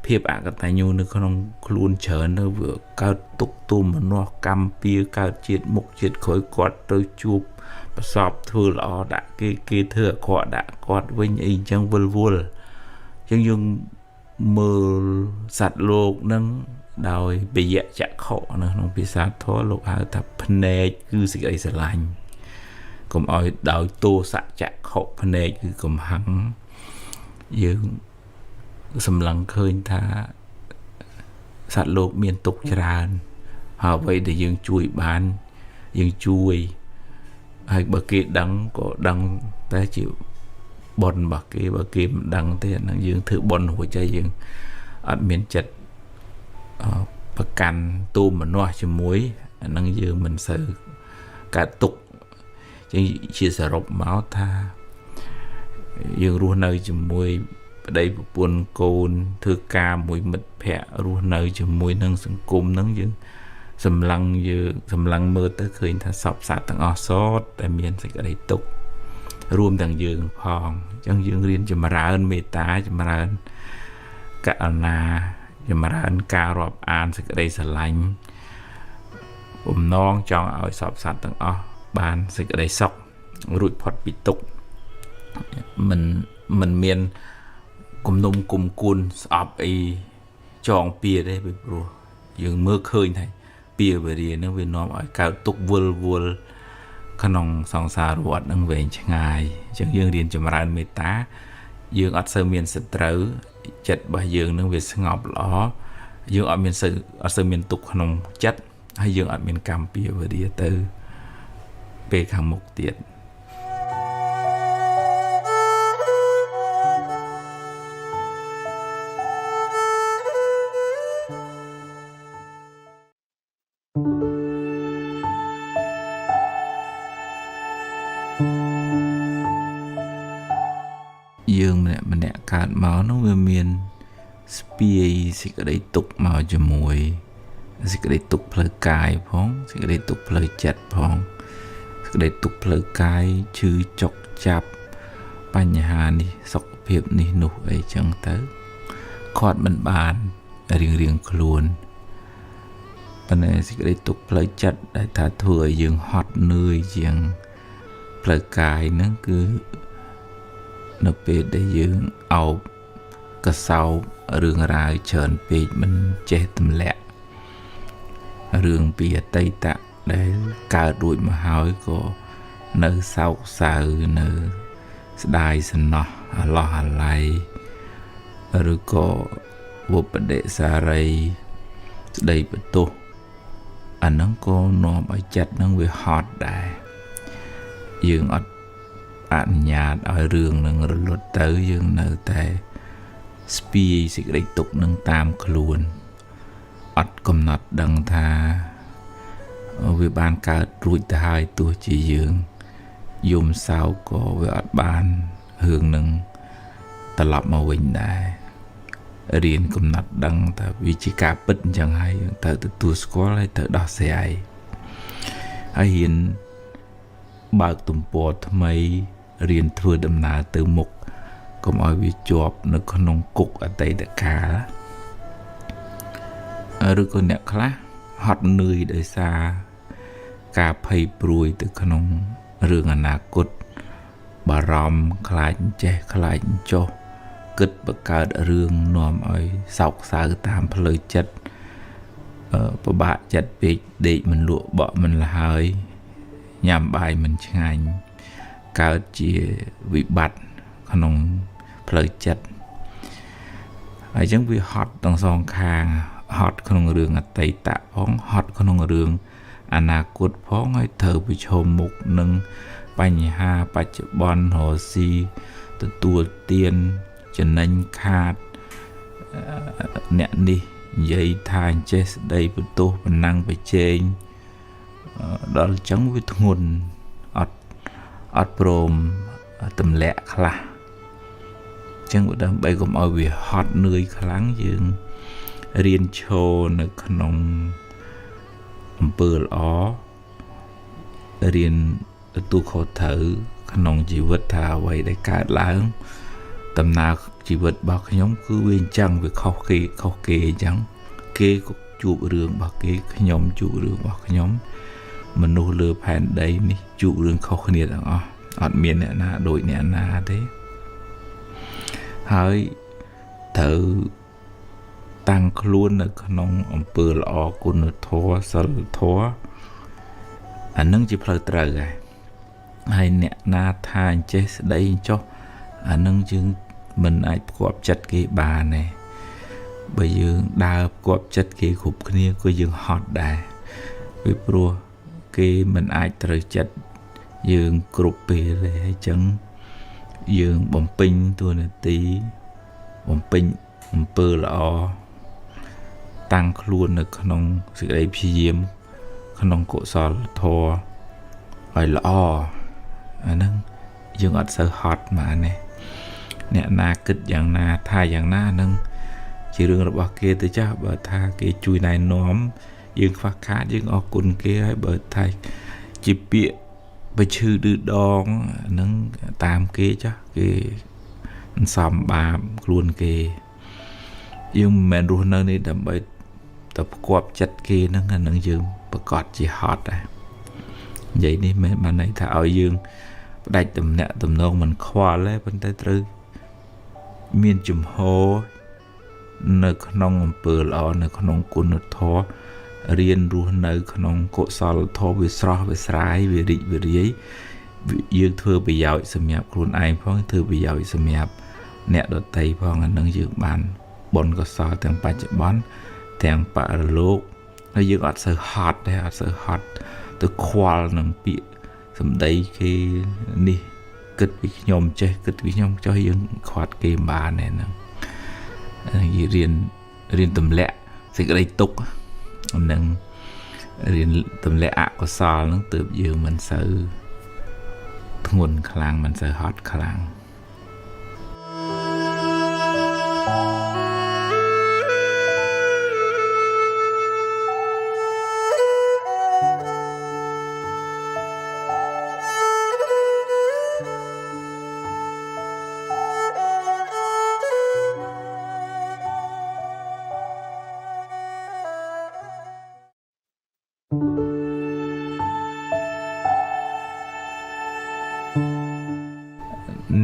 Speaker 2: ភាពអកតញ្ញូនៅក្នុងខ្លួនច្រើនទៅវាកើតទុកទុំមនោកម្មពៀកើតជាតិមុខជាតិក្រោយគាត់ទៅជួបប្រសពធ្វើល្អដាក់គេធ្វើអាក្រក់ដាក់គាត់វិញអីអញ្ចឹងវិលវល់អញ្ចឹងយើងមើលសត្វលោកនឹងដោយបយៈចក្ខុនៅក្នុងភាសាធម៌លោកហៅថាភ្នែកគឺសេចក្តីស្រឡាញ់កុំឲ្យដោយទោសៈចក្ខុភ្នែកគឺកំហឹងយើងសម្លឹងឃើញថាសត្វលោកមានទុក្ខច្រើនហើយអ្វីដែលយើងជួយបានយើងជួយហើយបើគេដឹងក៏ដឹងតែជាបុណ្យរបស់គេបើគេមិនដឹងទេអានឹងយើងធ្វើបុណ្យរួចហើយយើងអត់មានចិត្តប្រកាន់ទូមនោជាមួយអានឹងយើងមិនសូវកើតទុក្ខចឹងជាសរុបមកថាយើងរស់នៅជាមួយប្តីប្រពន្ធកូនធ្វើការមួយមិត្តភ័ក្តិរស់នៅជាមួយនឹងសង្គមហ្នឹងយើងសម្លឹងមើលទៅឃើញថាសពសត្វទាំងអស់សតតែមានសេចក្តីទុក្ខរួមទាំងយើងផងអញ្ចឹងយើងរៀនចម្រើនមេត្តាចម្រើនករុណាចម្រើនការរាប់អានសេចក្តីស្រឡាញ់បំណងចង់ឲ្យសពសត្វទាំងអស់បានសេចក្តីសុខរួចផុតពីទុក្ខមិនមានគំនុំគុំគួនស្អប់អីចងពៀទេពីព្រោះយើងមើលឃើញថាពៀវរានឹងវានាំឲ្យកើតទុក្ខវិលវល់ក្នុងសង្សារវដ្តនឹងវែងឆ្ងាយអញ្ចឹងយើងរៀនចម្រើនមេត្តា យើងអត់សូវមានសត្រូវចិត្តរបស់យើងនឹងវាស្ងប់ល្អយើងអត់សូវមានទុកក្នុងចិត្តហើយយើងអត់មានកម្មពៀវរាទៅពេលខាងមុខទៀតយើងម្នាក់កើតមកនោះវាមានស្ពាយសេចក្តីទុកមកជាមួយសេចក្តីទុកផ្លូវកាយផងសេចក្តីទុកផ្លូវចិត្តផងសេចក្តីទុកផ្លូវកាយឈឺចុកចាប់បញ្ហានេះសុខភាពនេះនោះអីចឹងទៅគាត់មិនបានរៀងខ្លួនប៉ុន្តែសេចក្តីទុកផ្លូវចិត្តដែលថាធ្វើឲ្យយើងហត់នឿយជាងផ្លូវកាយហ្នឹងគឺនៅពេលដែលយើងអោបកសោបរឿងរ៉ាវច្រើនពេកមិនចេះទម្លាក់រឿងពីអតីតដែលកើតរួចមកហើយក៏នៅសោកសៅនៅស្ដាយសំណោះអាឡោះអាល័យឬក៏វបដិសារីស្ដីបន្ទោសអាហ្នឹងក៏នាំឲ្យចិត្តហ្នឹងវាហត់ដែរយើងអត់អនុញ្ញាតឲ្យរឿងនឹងរលត់ទៅយើងនៅតែស្ពាយសេចក្តីទុកនឹងតាមខ្លួនអត់កំណត់ដឹងថាវាបានកើតរួចទៅហើយទោះជាយើងយំសោកក៏វាអត់បានរឿងនឹងត្រឡប់មកវិញដែររៀនកំណត់ដឹងថាវាជាការពិតអញ្ចឹងហើយទៅទទួលស្គាល់ហើយទៅដោះស្រាយហើយហ៊ានបើកទំព័រថ្មីរៀនធ្វើដំណើរទៅមុខកុំឲ្យវាជាប់នៅក្នុងគុកអតីតកាលឬក៏អ្នកខ្លះហត់នឿយដោយសារការភ័យព្រួយទៅក្នុងរឿងអនាគតបារម្ភខ្លាចចេះខ្លាចចុះគិតបង្កើតរឿងនាំឲ្យសោកសៅតាមផ្លូវចិត្តពិបាកចិត្តពេកដេកមិនលក់បក់មិនលហើយញ៉ាំបាយមិនឆ្ងាញ់កើតជាវិបត្តិក្នុងផ្លូវចិត្តហើយចឹងវាហត់ទាំងសងខាងហត់ក្នុងរឿងអតីតផងហត់ក្នុងរឿងអនាគតផងហើយត្រូវប្រឈមមុខនឹងបញ្ហាបច្ចុប្បន្នរស់ស៊ីទទួលទានចំណេញខាតអ្នកនេះនិយាយថាអញ្ចេះស្ដីបន្ទោសបណ្ណាំងប្រជែងដល់ចឹងវាធ្ងន់អត់ព្រមទម្លាក់ខ្លះចឹងដើម្បីកុំឲ្យវាហត់នឿយខ្លាំងយើងរៀនឈរនៅក្នុងអំពើល្អរៀនទទួលខុសត្រូវក្នុងជីវិតថាអ្វីដែលកើតឡើងដំណើរជីវិតរបស់ខ្ញុំគឺវាអញ្ចឹងវាខុសគេអញ្ចឹងគេក៏ជួបរឿងរបស់គេខ្ញុំជួបរឿងរបស់ខ្ញុំមនុស្សលើផែនដីនេះជួបរឿងខុសគ្នាទាំងអស់អត់មានអ្នកណាដូចអ្នកណាទេហើយត្រូវតាំងខ្លួននៅក្នុងអំពើល្អគុណធម៌សិលធម៌អានឹងជាផ្លូវត្រូវហើយអ្នកណាថាអញ្ចេះស្ដីចុះអានឹងយើងមិនអាចផ្គាប់ចិត្តគេបានទេបើយើងដើរផ្គាប់ចិត្តគេគ្រប់គ្នាក៏យើងហត់ដែរពីព្រោះគេមិនអាចត្រូវចិត្តយើងគ្រប់ពេលទេអញ្ចឹងយើងបំពេញតួនាទីបំពេញអំពើល្អតាំងខ្លួននៅក្នុងសេចក្តីព្យាយាមក្នុងកុសលធម៌ឲ្យល្អអាហ្នឹងយើងអត់សូវហត់មកនេះអ្នកណាគិតយ៉ាងណាថាយ៉ាងណាហ្នឹងជារឿងរបស់គេទៅចាស់បើថាគេជួយណែនាំយើងខ្វះខាតយើងអរគុណគេហើយបើថាជាពាក្យបើឈឺឌឺដងហ្នឹងតាមគេចាស់គេសំបាបខ្លួនគេយើងមិនមែនរស់នៅនេះដើម្បីទៅផ្គាប់ចិត្តគេហ្នឹងអាហ្នឹងយើងប្រកាសជាហត់ដែរនិយាយនេះមិនបានន័យថាឲ្យយើងផ្ដាច់ទំនាក់ទំនងមិនខ្វល់ទេប៉ុន្តែត្រូវមានជំហរនៅក្នុងអំពើល្អនៅក្នុងគុណធម៌រៀនរស់នៅក្នុងកុសលធម៌វាស្រស់វាស្រាយវារីកវារាយយើងធ្វើប្រយោជន៍សម្រាប់ខ្លួនឯងផងធ្វើប្រយោជន៍សម្រាប់ អ្នកដតីផងអានឹងយើងបានបុណ្យកុសលទាំងបច្ចុប្បន្នទាំងបរលោកហើយយើងអត់សូវហត់ដែរអត់សូវហត់ទៅខ្វល់នឹងពាក្យសម្ដីគេនេះគិតពីខ្ញុំចេះគិតពីខ្ញុំចុះយើងខាត់គេមិនបានទេហ្នឹងរៀនទម្លាក់សេចក្តីទុក្ខនឹងរៀនទម្លាក់អកុសលហ្នឹងទើបយើងមិនសូវធ្ងន់ខ្លាំងមិនសូវហត់ខ្លាំង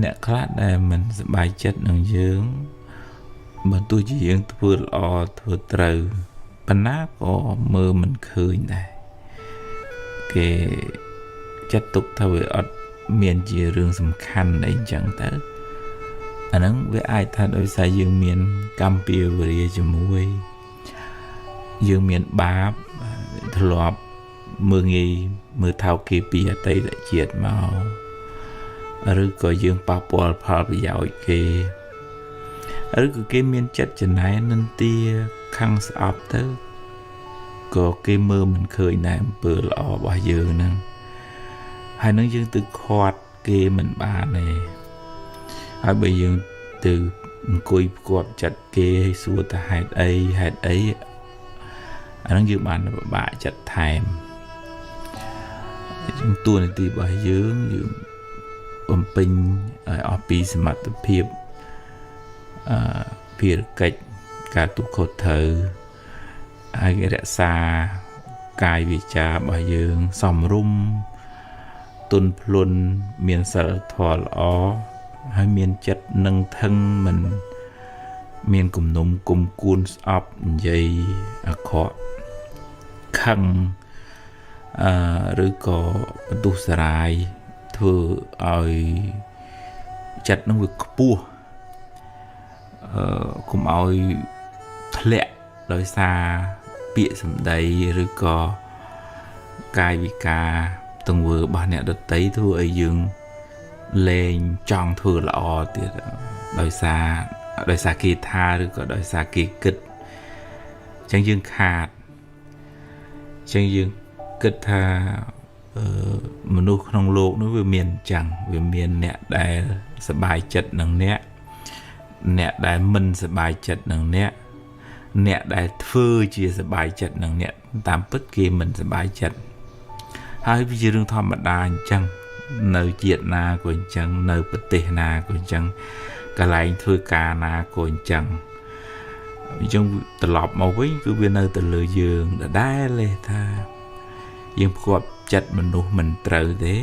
Speaker 2: អ្នកខ្លះដែលមិនសប្បាយចិត្តនឹងយើងបើទោះជាយើងធ្វើល្អធ្វើត្រូវប៉ុន្តែក៏មើលមិនឃើញដែរគេចាត់ទុកថាវាអត់មានជារឿងសំខាន់អីចឹងទៅអាហ្នឹងវាអាចថាដោយសារយើងមានកម្មពៀវរាជាមួយយើងមានបាបធ្លាប់មើលងាយមើលថោកគេពីអតីតជាតិមកឬក៏យើងប៉ះពាល់ផលប្រយោជន៍គេឬក៏គេមានចិត្តចំណែននិន្ទាខឹងស្អប់ទៅក៏គេមើលមិនឃើញដែរអំពើល្អរបស់យើងហ្នឹងហើយនឹងយើងទៅខាត់គេមិនបានទេហើយបើយើងទៅអង្គុយផ្គាប់ចិត្តគេឲ្យសួរថាហេតុអីអាហ្នឹងយើងបានពិបាកចិត្តថែមជាងតួនាទីរបស់យើងបំពេញឲ្យអស់ពីសមត្ថភាពភារកិច្ចការទូខុសត្រូវហើយរក្សាកាយវាចារបស់យើងសមរម្យទន់ភ្លន់មានសិលធម៌ល្អហើយមានចិត្តនឹងថឹងមិនមានគំនុំគុំគួនស្អប់និយាយអាក្រក់ខឹងឬក៏បន្ទុះសារាយធ្វើឲ្យចិត្តនឹងវាខ្ពស់កុំឲ្យធ្លាក់ដោយសារពាក្យសម្ដីឬក៏កាយវិការទង្វើរបស់អ្នកដទៃធ្វើឲ្យយើងលែងចង់ធ្វើល្អទៀតដោយសារគេថាឬក៏ដោយសារគេគិតអញ្ចឹងយើងខាតអញ្ចឹងយើងគិតថាមនុស្សក្នុងโลกនោះវាមានអញ្ចឹងវាមានអ្នកដែលសប្បាយចិត្តនឹងអ្នកដែលមិនសប្បាយចិត្តនឹងអ្នកដែលធ្វើជាសប្បាយចិត្តនឹងអ្នកតាមពិតគេមិនសប្បាយចិត្តហើយវាជារឿងធម្មតាអញ្ចឹងនៅជាតិណាក៏អញ្ចឹងនៅប្រទេសណាក៏អញ្ចឹងកន្លែងធ្វើការណាក៏អញ្ចឹងត្រឡប់មកវិញគឺវានៅទៅលើយើងដដែលទេថាយើងផ្គាប់ចិត្តមនុស្សមិនត្រូវទេ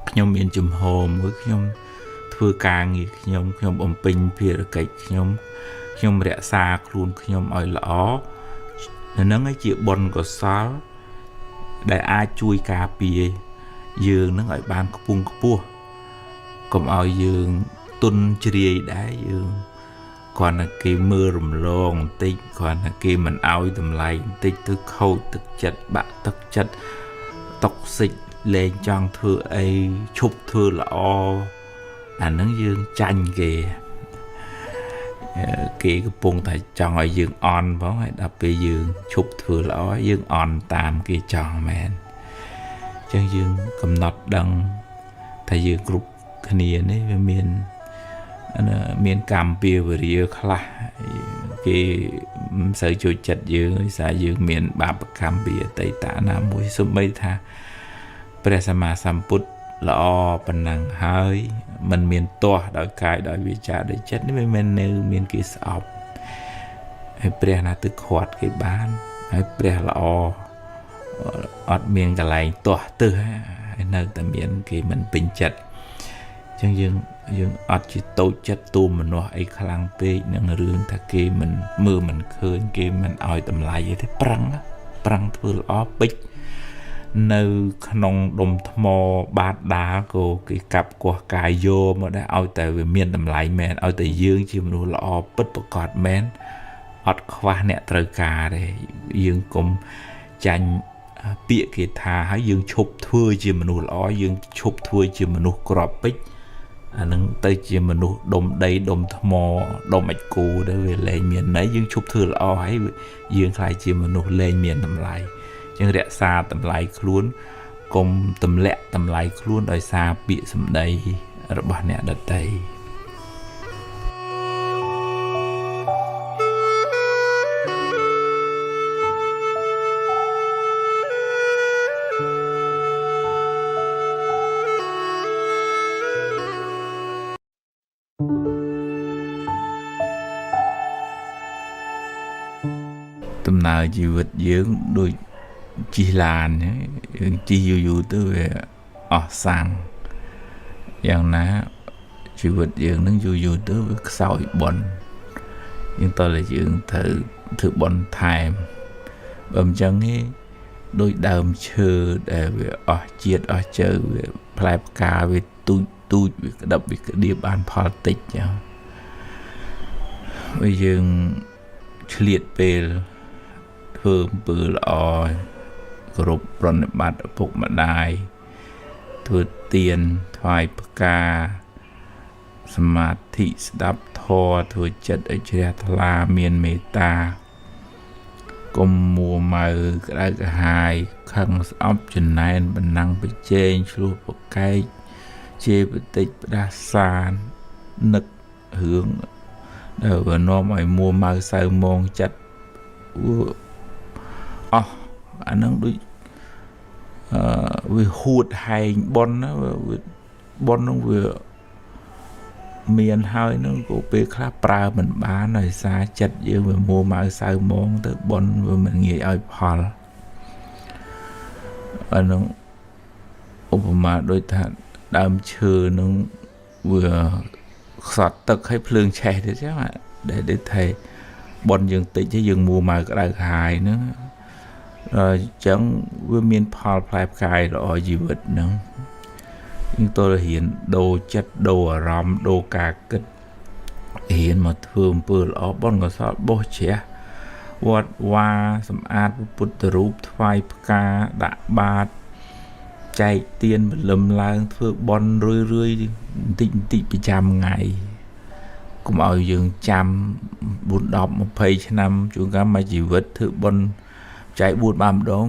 Speaker 2: ខ្ញុំមានជំហរមួយខ្ញុំធ្វើការងារខ្ញុំបំពេញភារកិច្ចខ្ញុំរក្សាខ្លួនខ្ញុំឲ្យល្អហ្នឹងឯងជាបុណ្យកុសលដែលអាចជួយការពារយើងនឹងឲ្យបានខ្ពង់ខ្ពស់កុំឲ្យយើងទុនជ្រាយដែរយើងគ្រាន់តែគេមើលរំលងបន្តិចគ្រាន់តែគេមិនឲ្យតម្លៃបន្តិចទៅខូចទឹកចិត្តបាក់ទឹកចិត្តតុកសិចលែងចង់ធ្វើអីឈប់ធ្វើល្អអាហ្នឹងយើងចាញ់គេកំពុងតែចង់ឲ្យយើងអន់ផងហើយដល់ពេលយើងឈប់ធ្វើល្អយើងអន់តាមគេចង់មែនអញ្ចឹងយើងកំណត់ដឹងថាយើងគ្រប់គ្នានេះវាមានកម្មពៀវរាខ្លះគេមិនសូវចូលចិត្តយើងដោយសារយើងមានបាបកម្មពីអតីតណាមួយសូម្បីថាព្រះសម្មាសម្ពុទ្ធល្អប៉ុណ្ណឹងហើយมันមានទាស់ដោយកាយដោយវាចាដោយចិត្តនេះមិនមែននៅមានគេស្អប់ហើយព្រះណាទៅខាត់គេបានហើយព្រះល្អអត់មានកន្លែងទាស់ទៅហើយនៅតែមានគេមិនពេញចិត្តអញ្ចឹងយើងអត់ជាតូចចិត្តទូមនុស្សអីខ្លាំងពេកនឹងរឿងថាគេមិនមើលមិនឃើញគេមិនឲ្យតម្លៃទេប្រឹងធ្វើល្អពេច នៅក្នុងដុំថ្មបាតដាលក៏គេកាប់កោះកាយយកមកដែរឲ្យតែវាមានតម្លៃមែនឲ្យតែយើងជាមនុស្សល្អពិតប្រាកដមែនអត់ខ្វះអ្នកត្រូវការទេយើងកុំចាញ់ពាក្យគេថាហើយយើងឈប់ធ្វើជាមនុស្សល្អយើងឈប់ធ្វើជាមនុស្សក្របពេជ្រអានឹងទៅជាមនុស្សដុំដីដុំថ្មដុំអាចគូទៅវាលែងមានន័យយើងឈប់ធ្វើល្អហើយយើងខ្លាចជាមនុស្សលែងមានតម្លៃចឹងរក្សាតម្លៃខ្លួនកុំទម្លាក់តម្លៃខ្លួនដោយសារពាក្យសម្ដីរបស់អ្នកដទៃដំណើរជីវិតយើងដូចជិះឡានយើងជិះយូរទៅវាអស់សាំងយ៉ាងណាជីវិតយើងនឹងយូរទៅវាខ្សោយបុណ្យយើងតើយើងត្រូវធ្វើបុណ្យថែមបើមិនចឹងទេដូចដើមឈើដែលវាអស់ជាតិអស់ជើវាផ្លែផ្កាវាទូចវាក្តាប់វាក្តៀបបានផលតិចចឹងហើយយើងឆ្លៀតពេលធ្វើអំពើល្អគោរពប្រណិប័តឪពុកម្ដាយធ្វើទានថ្វាយផ្កាសមាធិស្ដាប់ធម៌ធ្វើចិត្តឲ្យជ្រះថ្លាមានមេត្តាកុំមួម៉ៅក្តៅក្រហាយខឹងស្អប់ចំណែនបណ្ណាំងប្រជែងឆ្លោះប្រកែកជេរបតិចផ្ដាសាននឹករឿងដែលវានាំឲ្យមួម៉ៅសៅមងចិត្តអាហ្នឹងដូចវាហួតហែងប៉ុនណាប៉ុនហ្នឹងវាមានហើយហ្នឹងក៏ពេលខ្លះប្រើមិនបានដោយសារចិត្តយើងវាមួម៉ៅសៅមងទៅប៉ុនវាមិនងាយឲ្យផលអាហ្នឹងឧបមាដូចថាដើមឈើហ្នឹងវាខ្សត់ទឹកឲ្យភ្លើងឆេះទៅចឹងដែលថាប៉ុនយើងតិចទេយើងមួម៉ៅក្តៅក្រហាយហ្នឹងអញ្ចឹងវាមានផលផ្លែផ្កាយល្អជីវិតហ្នឹងយើងតើរៀនដូរចិត្តដូរអារម្មណ៍ដូរការគិតរៀនមកធ្វើអំពើល្អបុណ្យកុសលបោះជ្រះវត្តវាសម្អាតពុទ្ធរូបថ្វាយផ្កាដាក់បាតចែកទានបលឹមឡើងធ្វើបុណ្យរឿយបន្តិចប្រចាំថ្ងៃកុំឲ្យយើងចាំ4 10 20ឆ្នាំជួនកាលមួយជីវិតធ្វើបុណ្យចែក4 5 ម្ដង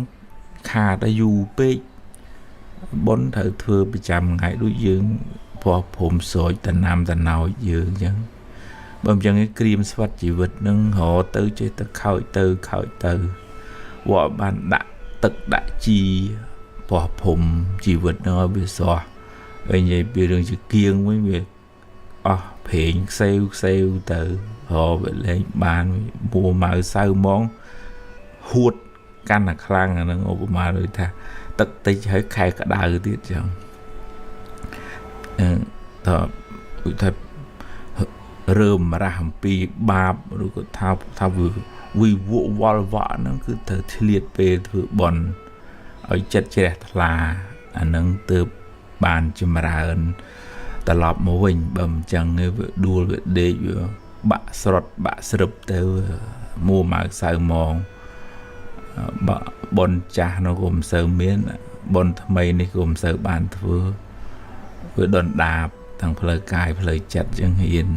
Speaker 2: ខាតតែយូរពេកបុណ្យត្រូវធ្វើប្រចាំថ្ងៃដូចយើងព្រោះព្រមស្រោចតំណាំតំណោចយើងអញ្ចឹងបើមិនអញ្ចឹងក្រៀមស្វិតជីវិតនឹងរទៅចេះតែខោចទៅវត្តបានដាក់ទឹកដាក់ជីព្រោះព្រមជីវិតនឹងឲ្យវាស្រស់ហើយនិយាយពីរឿងជាគៀងវិញវាអស់ប្រេងខ្សែវទៅវាលែងបានមួម៉ៅសៅហ្មងហួតកាន់តែខ្លាំងអានឹងឧបមាដូចថាទឹកតិចហើយខែក្តៅទៀតចឹងតើឧទាហរណ៍រើមរះអំពីបាបឬក៏ថាវិវក់វល់វក់ហ្នឹងគឺត្រូវឆ្លៀតពេលធ្វើបុណ្យឲ្យចិត្តជ្រះថ្លាអានឹងទើបបានចម្រើនត្រឡប់មកវិញបើមិនចឹងវាដួលវាដេកវាបាក់ស្រុតបាក់ស្រឹបទៅមួម៉ៅសៅម៉ងបុណ្យចាស់នោះក៏មិនសូវមានបុណ្យថ្មីនេះក៏មិនសូវបានធ្វើវាដុនដាបទាំងផ្លូវកាយផ្លូវចិត្តចឹងហ៊ាន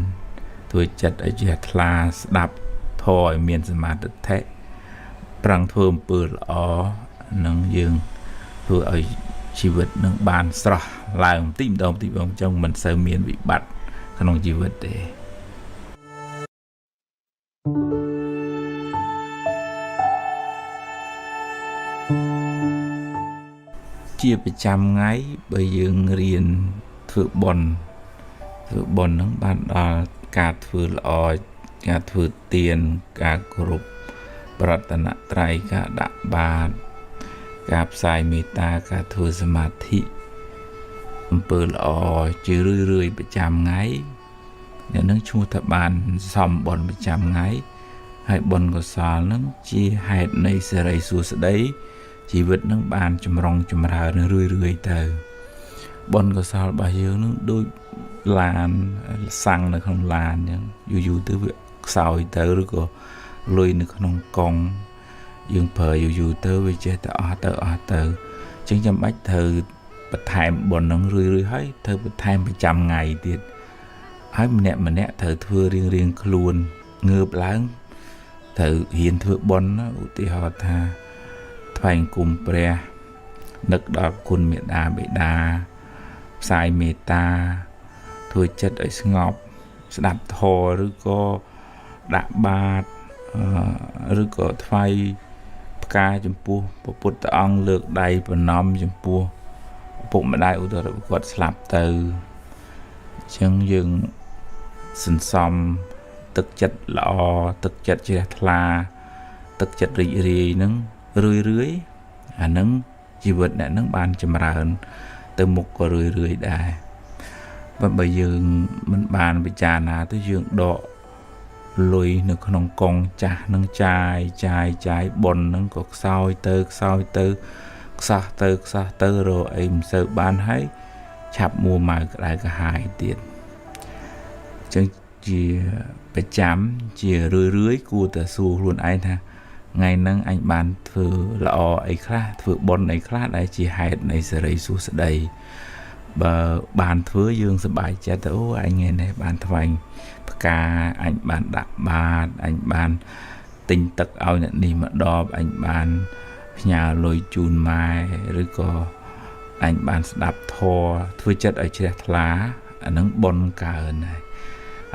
Speaker 2: ធ្វើចិត្តឲ្យជ្រះថ្លាស្ដាប់ធម៌ឲ្យមានសមាធិប្រឹងធ្វើអំពើល្អនឹងយើងធ្វើឲ្យជីវិតនឹងបានស្រស់ឡើងបន្តិចម្ដងចឹងមិនសូវមានវិបត្តិក្នុងជីវិតទេជាប្រចាំថ្ងៃបើយើងរៀនធ្វើបុណ្យហ្នឹងបានដល់ការធ្វើល្អការធ្វើទានការគោរពប្រតនត្រ័យការដាក់បាតការផ្សាយមេត្តាការធ្វើសមាធិអំពើល្អជារឿយប្រចាំថ្ងៃអ្នកនឹងឈ្មោះថាបានសំបុណ្យប្រចាំថ្ងៃហើយបុណ្យកុសលនឹងជាហេតុនៃសិរីសួស្តី ជីវិតនឹងបានចម្រុងចម្រើនរឿយទៅបុណ្យកុសលរបស់យើងនឹងដូចឡានសាំងនៅក្នុងឡានអញ្ចឹងយូរទៅវាខ្សោយទៅឬក៏លុយនៅក្នុងកង់យើងប្រើយូរទៅវាចេះតែអស់ទៅអញ្ចឹងចាំបាច់ត្រូវបន្ថែមបុណ្យនឹងរឿយហើយត្រូវបន្ថែមប្រចាំថ្ងៃទៀតហើយម្នាក់ត្រូវធ្វើរៀងខ្លួនងើបឡើងត្រូវហ៊ានធ្វើបុណ្យឧទាហរណ៍ថាថ្វាយគុំព្រះនឹកដល់គុណមេត្តាបិតាផ្សាយមេត្តាធ្វើចិត្តឲ្យស្ងប់ស្ដាប់ធម៌ឬក៏ដាក់បាតឬក៏ថ្វាយផ្កាចំពោះព្រះពុទ្ធអង្គលើកដៃប្រណម្យចំពោះឪពុកម្ដាយឧទាហរណ៍គាត់ស្លាប់ទៅអញ្ចឹងយើងសន្សំទឹកចិត្តល្អទឹកចិត្តជ្រះថ្លាទឹកចិត្តរីករាយហ្នឹងរឿយអាហ្នឹងជីវិតអ្នកហ្នឹងបានចម្រើនទៅមុខក៏រឿយដែរបើយើងមិនបានពិចារណាទៅយើងដកលុយនៅក្នុងកងចាស់នឹងចាយបុណ្យនឹងក៏ខ្សោយទៅខ្សោះទៅរកអីមិនសូវបានហើយឆាប់មួម៉ៅក្តៅក្រហាយទៀតអញ្ចឹងជាប្រចាំជារឿយគួរតែសួរខ្លួនឯងថាថ្ងៃហ្នឹងអញបានធ្វើល្អអីខ្លះធ្វើបុណ្យអីខ្លះដែលជាហេតុនៃសេរីសួស្តីបើបានធ្វើយើងសប្បាយចិត្តទៅអូអញថ្ងៃនេះបានថ្វាយផ្កាអញបានដាក់បាតអញបានទិញទឹកឲ្យអ្នកនេះមកដបអញបានផ្ញើលុយជូនម៉ែឬក៏អញបានស្ដាប់ធម៌ធ្វើចិត្តឲ្យជ្រះថ្លាអានឹងបុណ្យកើន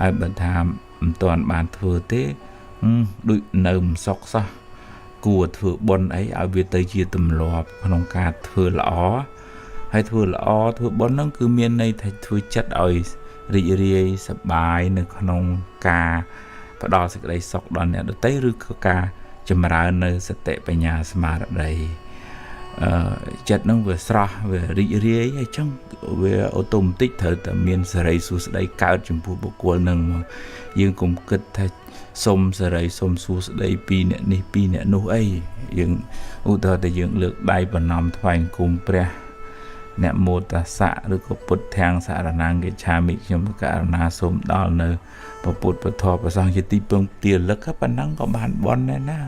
Speaker 2: ហើយបើថាមិនទាន់បានធ្វើទេដូចនៅមិនសុខសោះគួរធ្វើបុណ្យអីឲ្យវាទៅជាទម្លាប់ក្នុងការធ្វើល្អហើយធ្វើល្អធ្វើបុណ្យហ្នឹងគឺមានន័យថាធ្វើចិត្តឲ្យរីករាយសប្បាយនៅក្នុងការផ្ដល់សេចក្តីសុខដល់អ្នកដទៃឬក៏ការចម្រើននៅសតិបញ្ញាស្មារតីចិត្តហ្នឹងវាស្រស់វារីករាយហើយចឹងវាអូតូម៉ាទិកត្រូវតែមានសេរីសួស្តីកើតចំពោះបុគ្គលហ្នឹងយើងកុំគិតថាសុំសេរីសុំសួស្តីពីអ្នកនេះពីអ្នកនោះអីយើងឧទាហរណ៍តែយើងលើកដៃប្រណម្យថ្វាយគុំព្រះអ្នកមោតសៈឬក៏ពុទ្ធាំងសារណាងកិច្ឆាមិខ្ញុំករណាសូមដល់នៅព្រះពុទ្ធពធព្រះសង្ឃជាទីពឹងទាលឹកប៉ុណ្ណឹងក៏បានបន់ដែរណា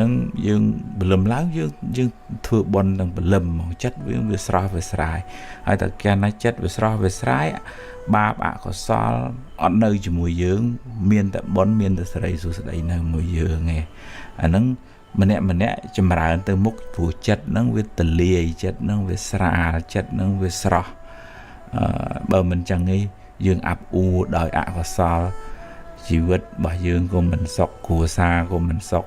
Speaker 2: នឹងយើងបលឹមឡើងយើងធ្វើបន់ទាំងបលឹមមកចិត្តវាស្រស់វាស្រាយហើយតែកាលណាចិត្តវាស្រស់វាស្រាយបាបអកុសលអត់នៅជាមួយយើងមានតែបន់មានតែសេរីសួស្តីនៅមួយយើងឯងអាហ្នឹងម្នាក់ចម្រើនទៅមុខព្រោះចិត្តហ្នឹងវាទលាយចិត្តហ្នឹងវាស្រាលចិត្តហ្នឹងវាស្រស់បើមិនចឹងទេយើងអាប់អួរដោយអកុសលជីវិតរបស់យើងក៏មិនសុខគ្រួសារក៏មិនសុខ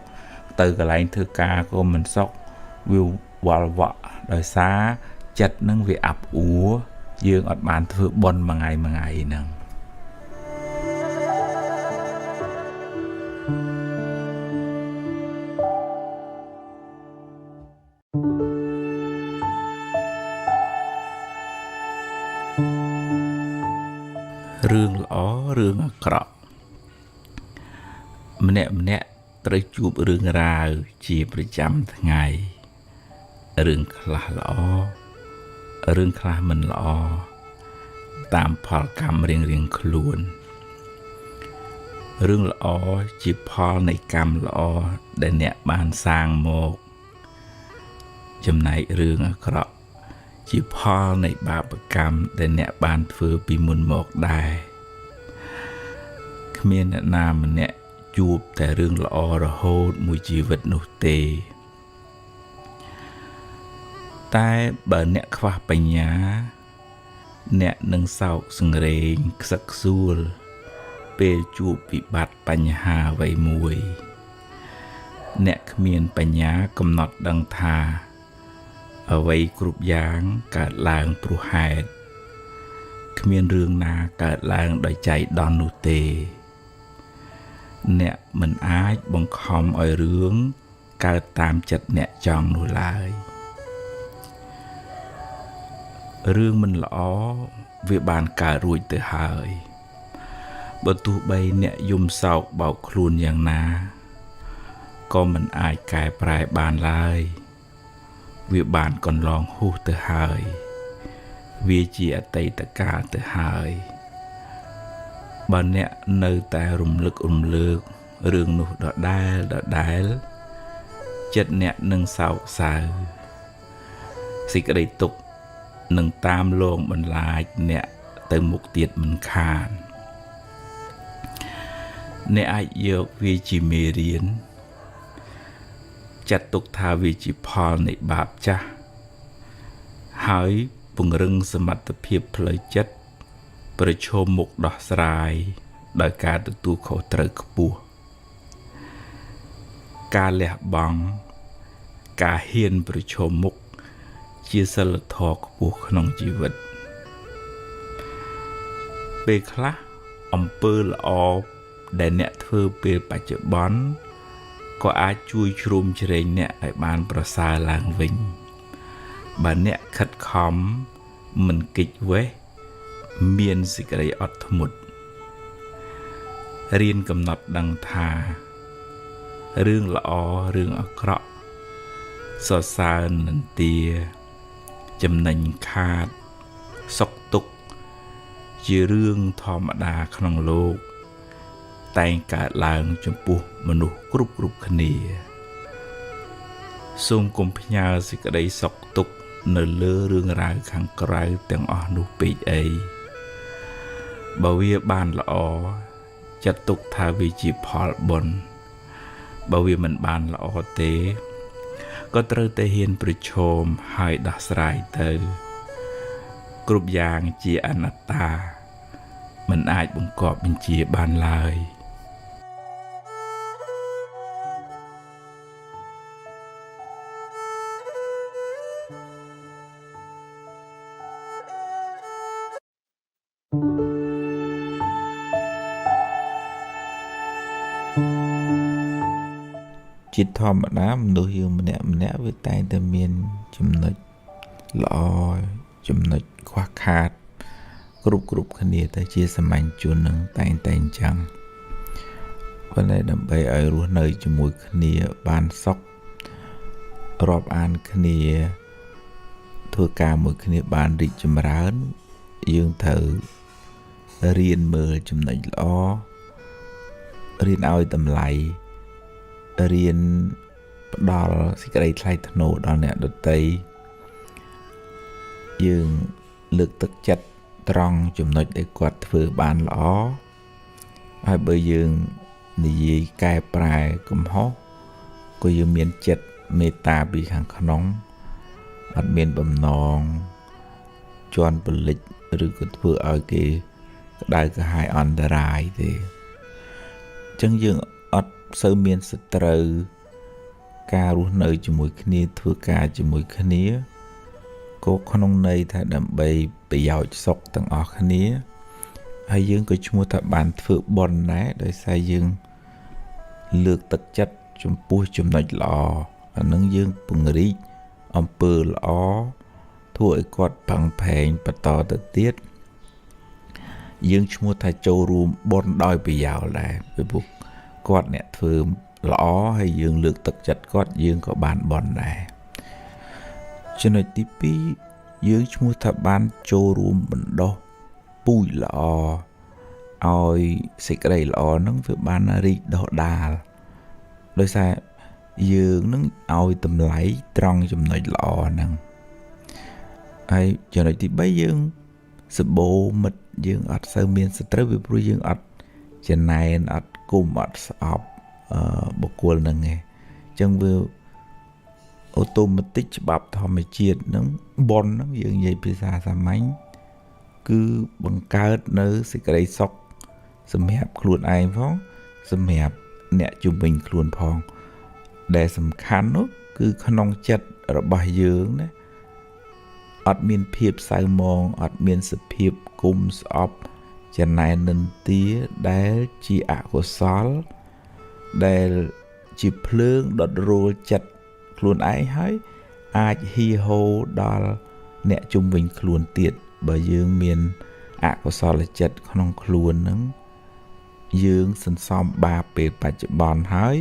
Speaker 2: ទៅកន្លែងធ្វើការក៏មិនសុខវាវល់វក់ដោយសារចិត្តហ្នឹងវាអាប់អួរយើងអត់បានធ្វើបុណ្យមួយថ្ងៃហ្នឹងរឿងល្អរឿងអាក្រក់ម្នាក់ត្រូវជួបរឿងរ៉ាវជាប្រចាំថ្ងៃរឿងខ្លះល្អរឿងខ្លះមិនល្អតាមផលកម្មរៀងខ្លួនរឿងល្អជាផលនៃកម្មល្អដែលអ្នកបានសាងមកចំណែករឿងអាក្រក់ជាផលនៃបាបកម្មដែលអ្នកបានធ្វើពីមុនមកដែរគ្មានអ្នកណាម្នាក់ជួបតែរឿងល្អរហូតមួយជីវិតនោះទេតែបើអ្នកខ្វះបញ្ញាអ្នកនឹងសោកសង្រេងខ្សឹកខ្សួលពេលជួបវិបត្តិបញ្ហាអ្វីមួយអ្នកគ្មានបញ្ញាកំណត់ដឹងថាអ្វីគ្រប់យ៉ាងកើតឡើងព្រោះហេតុគ្មានរឿងណាកើតឡើងដោយចៃដន្យនោះទេអ្នកមិនអាចបង្ខំឲ្យរឿងកើតតាមចិត្តអ្នកចង់នោះឡើយរឿងមិនល្អវាបានកើតរួចទៅហើយបើទោះបីអ្នកយំសោកបោកខ្លួនយ៉ាងណាក៏មិនអាចកែប្រែបានឡើយ វាបានកន្លងហួសទៅហើយវាជាអតីតកាលទៅហើយបើអ្នកនៅតែរំលឹករំលើករឿងនោះដដែលចិត្តអ្នកនឹងសោកសៅសេចក្តីទុក្ខនឹងតាមលងបន្លាចអ្នកទៅមុខទៀតមិនខានអ្នកអាចយកវាជាមេរៀនចាត់ទុកថាវាជាផលនៃបាបចាស់ហើយពង្រឹងសមត្ថភាពផ្លូវចិត្តប្រឈមមុខដោះស្រាយដោយការទទួលខុសត្រូវខ្ពស់ការលះបង់ការហ៊ានប្រឈមមុខជាសិលធម៌ខ្ពស់ក្នុងជីវិតពេលខ្លះអំពើល្អដែលអ្នកធ្វើពេលបច្ចុប្បន្នក៏អាចជួយជ្រោមជ្រែងអ្នកឲ្យបានប្រសើរឡើងវិញបើអ្នកខិតខំមិនគេចវេះមានសេចក្តីអត់ធ្មត់រៀនកំណត់ដឹងថារឿងល្អរឿងអាក្រក់សរសើរនិន្ទាចំណេញខាតសុខទុក្ខជារឿងធម្មតាក្នុងលោកតែងកើតឡើងចំពោះមនុស្សគ្រប់គ្នាសូមកុំផ្ញើសេចក្តីសុខទុក្ខនៅលើរឿងរ៉ាវខាងក្រៅទាំងអស់នោះពេកអីបើវាបានល្អចាត់ទុកថាវាជាផលបុណ្យបើវាមិនបានល្អទេក៏ត្រូវតែហ៊ានប្រឈមហើយដោះស្រាយទៅគ្រប់យ៉ាងជាអនត្តាមិនអាចបង្គាប់បញ្ជាបានឡើយជាធម្មតាមនុស្សយើងម្នាក់វាតែងតែមានចំណុចល្អចំណុចខ្វះខាតគ្រប់គ្នាតែជាសាមញ្ញជននឹងតែងតែអញ្ចឹងប៉ុន្តែដើម្បីឲ្យរស់នៅជាមួយគ្នាបានសុខរាប់អានគ្នាធ្វើការមួយគ្នាបានរីកចម្រើនយើងត្រូវរៀនមើលចំណុចល្អរៀនឲ្យតម្លៃរៀនផ្ដល់សេចក្តីថ្លៃថ្នូរដល់អ្នកដទៃយើងលើកទឹកចិត្តត្រង់ចំណុចដែលគាត់ធ្វើបានល្អហើយបើយើងនិយាយកែប្រែកំហុសក៏យើងមានចិត្តមេត្តាពីខាងក្នុងអត់មានបំណងជន់ពលិចឬក៏ធ្វើឲ្យគេក្តៅក្រហាយអន្តរាយទេអញ្ចឹងយើងអត់សូវមានសត្រូវការរស់នៅជាមួយគ្នាធ្វើការជាមួយគ្នាក៏ក្នុងន័យថាដើម្បីប្រយោជន៍សុខទាំងអស់គ្នាហើយយើងក៏ឈ្មោះថាបានធ្វើបុណ្យដែរដោយសារយើងលើកទឹកចិត្តចំពោះចំណុចល្អអានឹងយើងពង្រីកអំពើល្អធ្វើឲ្យគាត់ផឹងផែងបន្តទៅទៀតយើងឈ្មោះថាចូលរួមបុណ្យដោយប្រយោលដែរពីព្រោះគាត់អ្នកធ្វើល្អហើយយើងលើកទឹកចិត្តគាត់យើងក៏បានបុណ្យដែរចំណុចទី2យើងឈ្មោះថាបានចូលរួមបណ្ដុះពូជល្អឲ្យសេចក្តីល្អហ្នឹងវាបានរីកដុះដាលដោយសារយើងនឹងឲ្យតម្លៃត្រង់ចំណុចល្អហ្នឹងហើយចំណុចទី3យើងសម្បូរមិត្តយើងអត់សូវមានសត្រូវពីព្រោះយើងអត់ចំណែនអត់គុំអត់ស្អប់បុគ្គលហ្នឹងឯងអញ្ចឹងវាអូតូម៉ាទិកច្បាប់ធម្មជាតិហ្នឹងប៉ុនហ្នឹងយើងនិយាយភាសាសាមញ្ញគឺបង្កើតនៅសេចក្តីសុខសម្រាប់ខ្លួនឯងផងសម្រាប់អ្នកជុំវិញខ្លួនផងដែលសំខាន់នោះគឺក្នុងចិត្តរបស់យើងណាអត់មានភាពសៅមងអត់មានសភាពគុំស្អប់ចំណែននិន្ទាដែលជាអកុសលដែលជាភ្លើងដុតរោលចិត្តខ្លួនឯងហើយអាចហ៊ីហូដល់អ្នកជុំវិញខ្លួនទៀតបើយើងមានអកុសលចិត្តក្នុងខ្លួនហ្នឹងយើងសន្សំបាបពេលបច្ចុប្បន្នហើយ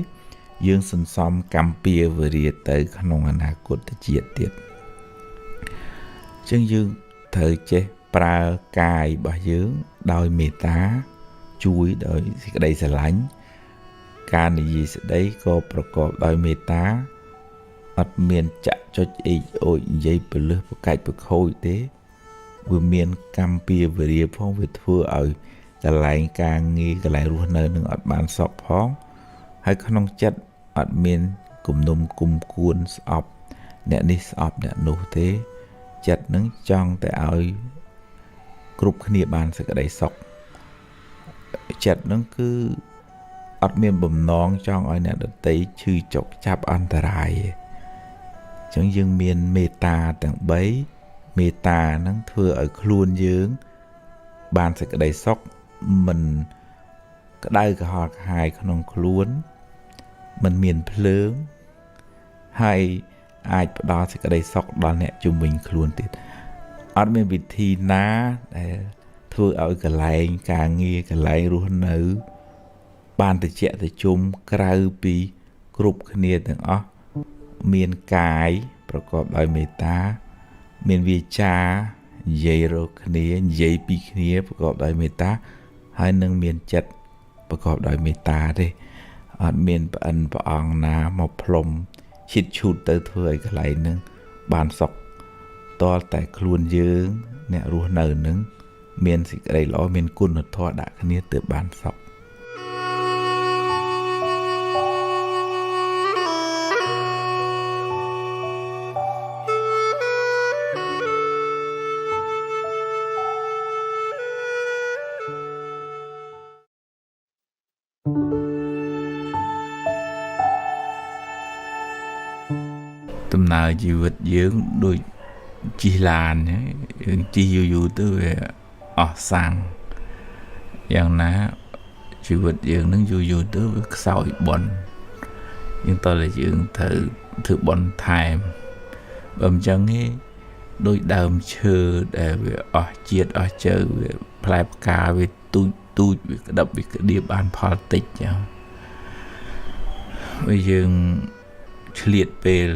Speaker 2: យើងសន្សំកម្មពៀវរាទៅក្នុងអនាគតជាតិទៀតចឹងយើងត្រូវចេះប្រើកាយរបស់យើងដោយមេត្តាជួយដោយសេចក្តីស្រឡាញ់ការនិយាយស្ដីក៏ប្រកបដោយមេត្តាអត់មានចាក់ចុចអេចអូចនិយាយពលឹះប្រកាច់ប្រខូចទេវាមានកម្មពៀវរាផងវាធ្វើឲ្យកន្លែងការងារកន្លែងរស់នៅនឹងអត់បានសុខផងហើយក្នុងចិត្តអត់មានគំនុំគុំគួនស្អប់អ្នកនេះស្អប់អ្នកនោះទេចិត្តនឹងចង់តែឲ្យគ្រប់គ្នាបានសេចក្តីសុខចិត្តនឹងគឺអត់មានបំណងចង់ឲ្យអ្នកដទៃឈឺចុកចាប់អន្តរាយអញ្ចឹងយើងមានមេត្តាទាំង3មេត្តានឹងធ្វើឲ្យខ្លួនយើងបានសេចក្តីសុខមិនក្តៅក្រហល់ក្រហាយក្នុងខ្លួនមិនមានភ្លើងហើយអាចផ្ដល់សេចក្តីសុខដល់អ្នកជុំវិញខ្លួនទៀតអត់មានវិធីណាដែលធ្វើឲ្យកន្លែងការងារកន្លែងរស់នៅបានត្រជាក់ត្រជុំក្រៅពីគ្រប់គ្នាទាំងអស់មានកាយប្រកបដោយមេត្តាមានវាចានិយាយរកគ្នានិយាយពីគ្នាប្រកបដោយមេត្តាហើយនឹងមានចិត្តប្រកបដោយមេត្តាទេអត់មានប្អិនព្រះអង្គណាមកផ្លុំឈិតឈូតទៅធ្វើឲ្យកន្លែងហ្នឹងបានសុខតលតែខ្លួនយើងអ្នករស់នៅនឹងមានសេចក្តីល្អមានគុណធម៌ដាក់គ្នាទើបបានសុខដំណើរជីវិតយើងដូចជិះឡានយើងជិះយូរទៅវាអស់សាំងយ៉ាងណាជីវិតយើងនឹងយូរទៅវាខ្សោយបុណ្យយើងតើយើងត្រូវធ្វើបុណ្យថែមបើមិនចឹងទេដូចដើមឈើដែលវាអស់ជាតិអស់ជើវាផ្លែផ្កាវាទូចវាក្តឹបវាក្តៀបបានផលតិចចឹងបើយើងឆ្លៀតពេល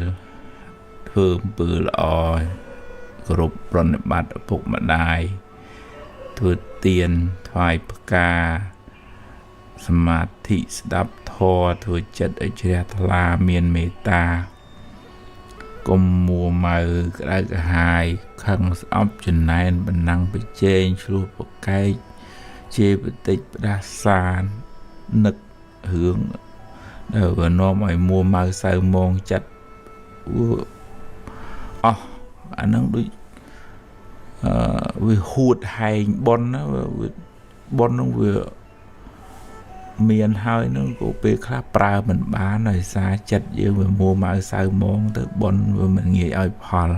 Speaker 2: ធ្វើអំពើល្អគោរពប្រណិប័តឪពុកម្ដាយធ្វើទានថ្វាយផ្កាសមាធិស្ដាប់ធម៌ធ្វើចិត្តឲ្យជ្រះថ្លាមានមេត្តាកុំមួម៉ៅក្តៅក្រហាយខឹងស្អប់ចំណែនបណ្ណាំងប្រជែងឆ្លោះប្រកែកជេរបតិចផ្ដាសាននឹករឿងដែលវានាំឲ្យមួម៉ៅសៅមងចិត្តអស់អាហ្នឹងដូចវាហួតហែងប៉ុនណាប៉ុនហ្នឹងវាមានហើយហ្នឹងក៏ពេលខ្លះប្រើមិនបានដោយសារចិត្តយើងវាមួម៉ៅសៅមងទៅប៉ុនវាមិនងាយឲ្យផល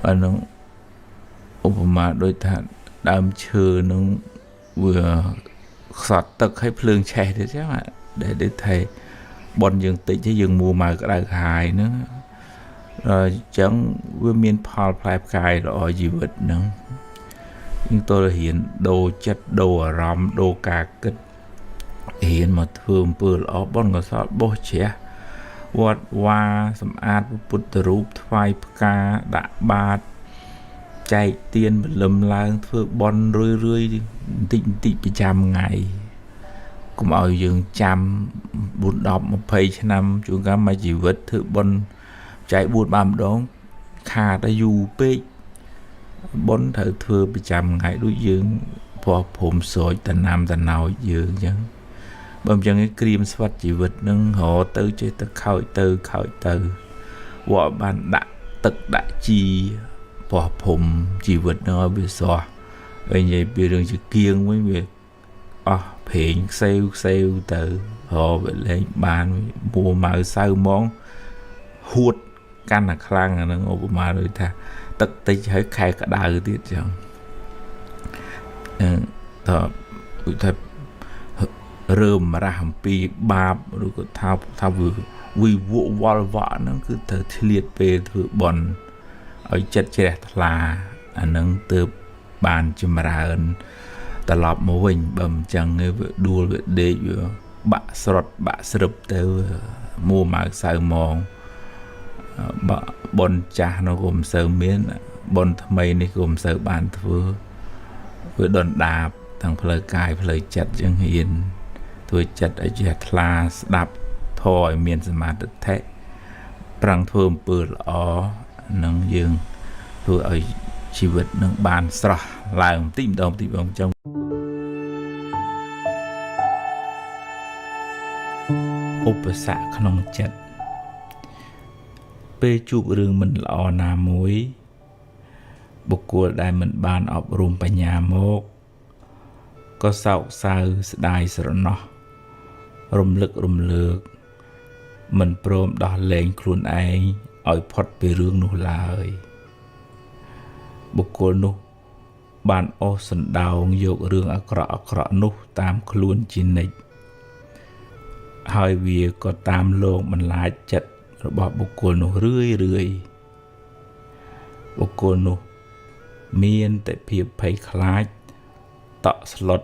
Speaker 2: អាហ្នឹងឧបមាដូចថាដើមឈើហ្នឹងវាខ្សត់ទឹកឲ្យភ្លើងឆេះទៅចឹងដែលថាប៉ុនយើងតិចទេយើងមួម៉ៅក្តៅក្រហាយហ្នឹងអញ្ចឹងវាមានផលផ្លែផ្កាយល្អជីវិតហ្នឹងយើងតើរៀនដូរចិត្តដូរអារម្មណ៍ដូរការគិតរៀនមកធ្វើអំពើល្អបុណ្យកុសលបោះជ្រះវត្តវាសម្អាតពុទ្ធរូបថ្វាយផ្កាដាក់បាតចែកទានបលឹមឡើងធ្វើបុណ្យរឿយបន្តិចប្រចាំថ្ងៃកុំឲ្យយើងចាំ4 10 20ឆ្នាំជួនកាលមួយជីវិតធ្វើបុណ្យចែក4 5 ម្ដងខាតទៅយូរពេកបុណ្យត្រូវធ្វើប្រចាំថ្ងៃដូចយើងព្រោះព្រមស្រោចតំណាំតំណោចយើងអញ្ចឹងបើមិនអញ្ចឹងក្រៀមស្វិតជីវិតនឹងរហទៅចេះតែខោចទៅវត្តបានដាក់ទឹកដាក់ជីព្រោះព្រមជីវិតនឹងឲ្យវាស្រស់ហើយនិយាយពីរឿងជាគៀងវិញវាអស់ប្រេងខ្សែវទៅរវាលែងបានមួម៉ៅសៅហ្មងហួតកាន់តែខ្លាំងអានឹងឧបមាដូចថាទឹកតិចហើយខែក្តៅទៀតចឹងតើឧទាហរណ៍រើមរះអំពីបាបឬក៏ថាវិវកវល់វក់ហ្នឹងគឺត្រូវឆ្លៀតពេលធ្វើបុណ្យឲ្យចិត្តជ្រះថ្លាអានឹងទើបបានចម្រើនត្រឡប់មកវិញបើមិនចឹងវាដួលវាដេកវា បាក់ស្រុតបាក់ស្រឹបទៅមួម៉ៅសៅម៉ងបនចាស់នោះក៏មិនសូវមានបនថ្មីនេះក៏មិនសូវបានធ្វើវាដុនដាបទាំងផ្លូវកាយផ្លូវចិត្តចឹងហ៊ានធ្វើចិត្តឲ្យជ្រះថ្លាស្ដាប់ធម៌ឲ្យមានសមាធិប្រឹងធ្វើអំពើល្អនឹងយើងធ្វើឲ្យជីវិតនឹងបានស្រស់ឡើងបន្តិចម្ដងចឹងឧបសគ្គក្នុងចិត្តពេលជួបរឿងមិនល្អណាមួយបុគ្គលដែលមិនបានអប់រំបញ្ញាមកក៏សោកសៅស្ដាយស្រណោះរំលឹករំលើកមិនព្រមដោះលែងខ្លួនឯងឲ្យផុតពីរឿងនោះឡើយបុគ្គលនោះបានអូសសណ្ដោងយករឿងអាក្រក់នោះតាមខ្លួនជានិច្ចហើយវាក៏តាមលងបន្លាចចិត្តរបស់បុគ្គលនោះរឿយបុគ្គលនោះមានតែភាពភ័យខ្លាចតក់ស្លុត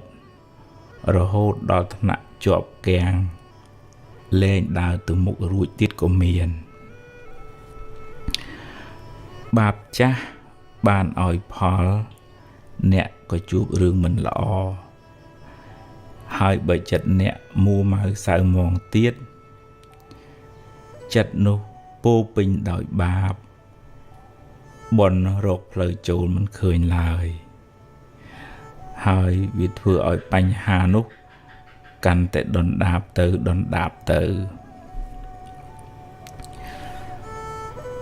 Speaker 2: រហូតដល់ថ្នាក់ជាប់គាំងលែងដើរទៅមុខរួចទៀតក៏មានបាបចាស់បានឲ្យផលអ្នកក៏ជួបរឿងមិនល្អហើយបើចិត្តអ្នកមួម៉ៅសៅម៉ងទៀតចិត្តនោះពោពេញដោយបាបបនរកផ្លូវចូលមិនឃើញឡើយហើយវាធ្វើឲ្យបញ្ហានោះកាន់តែដុនដាបទៅ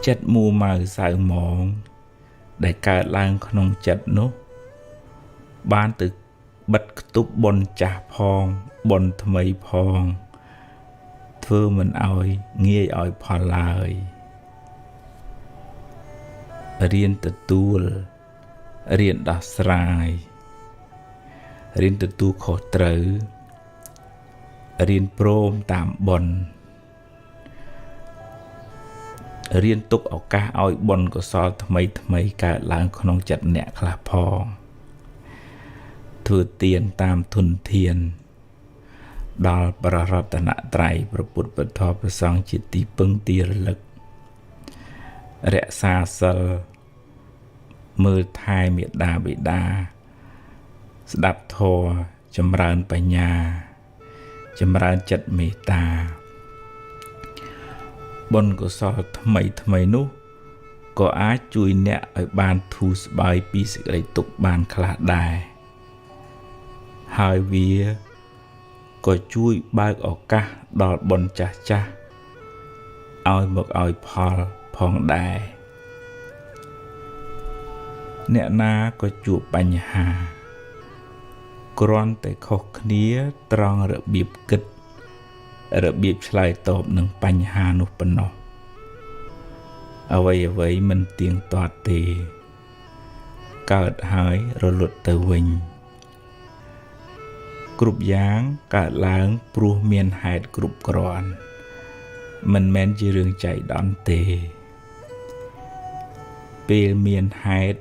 Speaker 2: ចិត្តមួម៉ៅសៅម៉ងដែលកើតឡើងក្នុងចិត្តនោះបានទៅបិទគប់បនចាស់ផងបនថ្មីផងធ្វើមិនឲ្យងាយឲ្យផលឡើយរៀនទទួលរៀនដោះស្រាយរៀនទទួលខុសត្រូវរៀនព្រមតាមបនរៀនទុកឱកាសឲ្យបនកុសលថ្មីកើតឡើងក្នុងចិត្តអ្នកខ្លះផងធ្វើទានតាមធនធានដល់ព្រះរតនត្រ័យព្រះពុទ្ធពធព្រះសង្ឃជាទីពឹងទីរលឹករក្សាសិលមើលថែមេត្តាបិតាស្ដាប់ធម៌ចម្រើនបញ្ញាចម្រើនចិត្តមេត្តាបុណ្យកុសលថ្មីនោះក៏អាចជួយអ្នកឲ្យបានធូរស្បើយពីសេចក្តីទុក្ខបានខ្លះដែរហើយវាក៏ជួយបើកឱកាសដល់បុណ្យចាស់ឲ្យមកឲ្យផលផងដែរអ្នកណាក៏ជួបបញ្ហាគ្រាន់តែខុសគ្នាត្រង់របៀបគិតរបៀបឆ្លើយតបនឹងបញ្ហានោះប៉ុណ្ណោះអ្វីមិនទៀងទាត់ទេកើតហើយរលត់ទៅវិញគ្រប់យ៉ាងកើតឡើងព្រោះមានហេតុគ្រប់គ្រាន់មិនមែនជារឿងចៃដន្យទេពេលមានហេតុ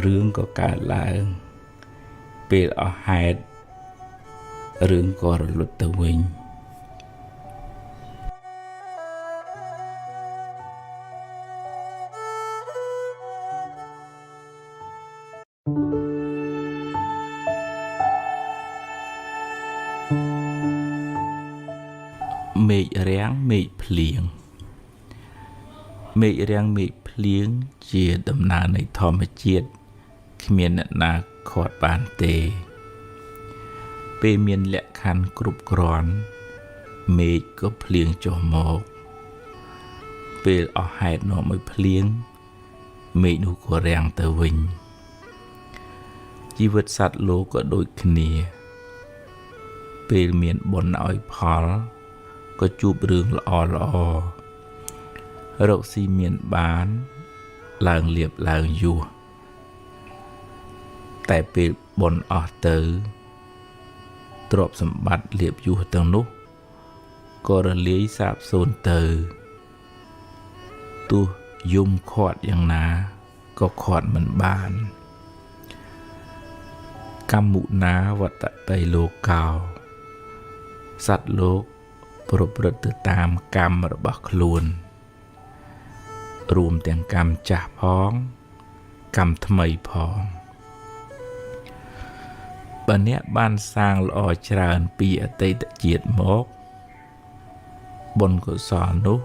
Speaker 2: រឿងក៏កើតឡើងពេលអស់ហេតុរឿងក៏រលត់ទៅវិញមេឃរាំងមេឃភ្លៀងមេឃរាំងមេឃភ្លៀងជាដំណើរនៃធម្មជាតិគ្មានអ្នកណាខាត់បានទេពេលមានលក្ខខណ្ឌគ្រប់គ្រាន់មេឃក៏ភ្លៀងចុះមកពេលអស់ហេតុនាំឲ្យភ្លៀងមេឃនោះក៏រាំងទៅវិញជីវិតសត្វលោកក៏ដូចគ្នាពេលមានបុណ្យឲ្យផលក៏ជួបរឿងល្អរកស៊ីមានបានឡើងលៀបឡើងយួរតែពេលបុណ្យអស់ទៅទ្រព្យសម្បត្តិលៀបយួរទាំងនោះក៏រលាយសាបសូន្យទៅទោះយំខាត់យ៉ាងណាក៏ខាត់មិនបានកម្មមុណាវតតៃលោកោ សត្វលោកប្រព្រឹត្តទៅតាមកម្មរបស់ខ្លួនរួមទាំងកម្មចាស់ផងកម្មថ្មីផងបើអ្នកបានសាងល្អច្រើនពីអតីតជាតិមកបុណ្យកុសលនោះ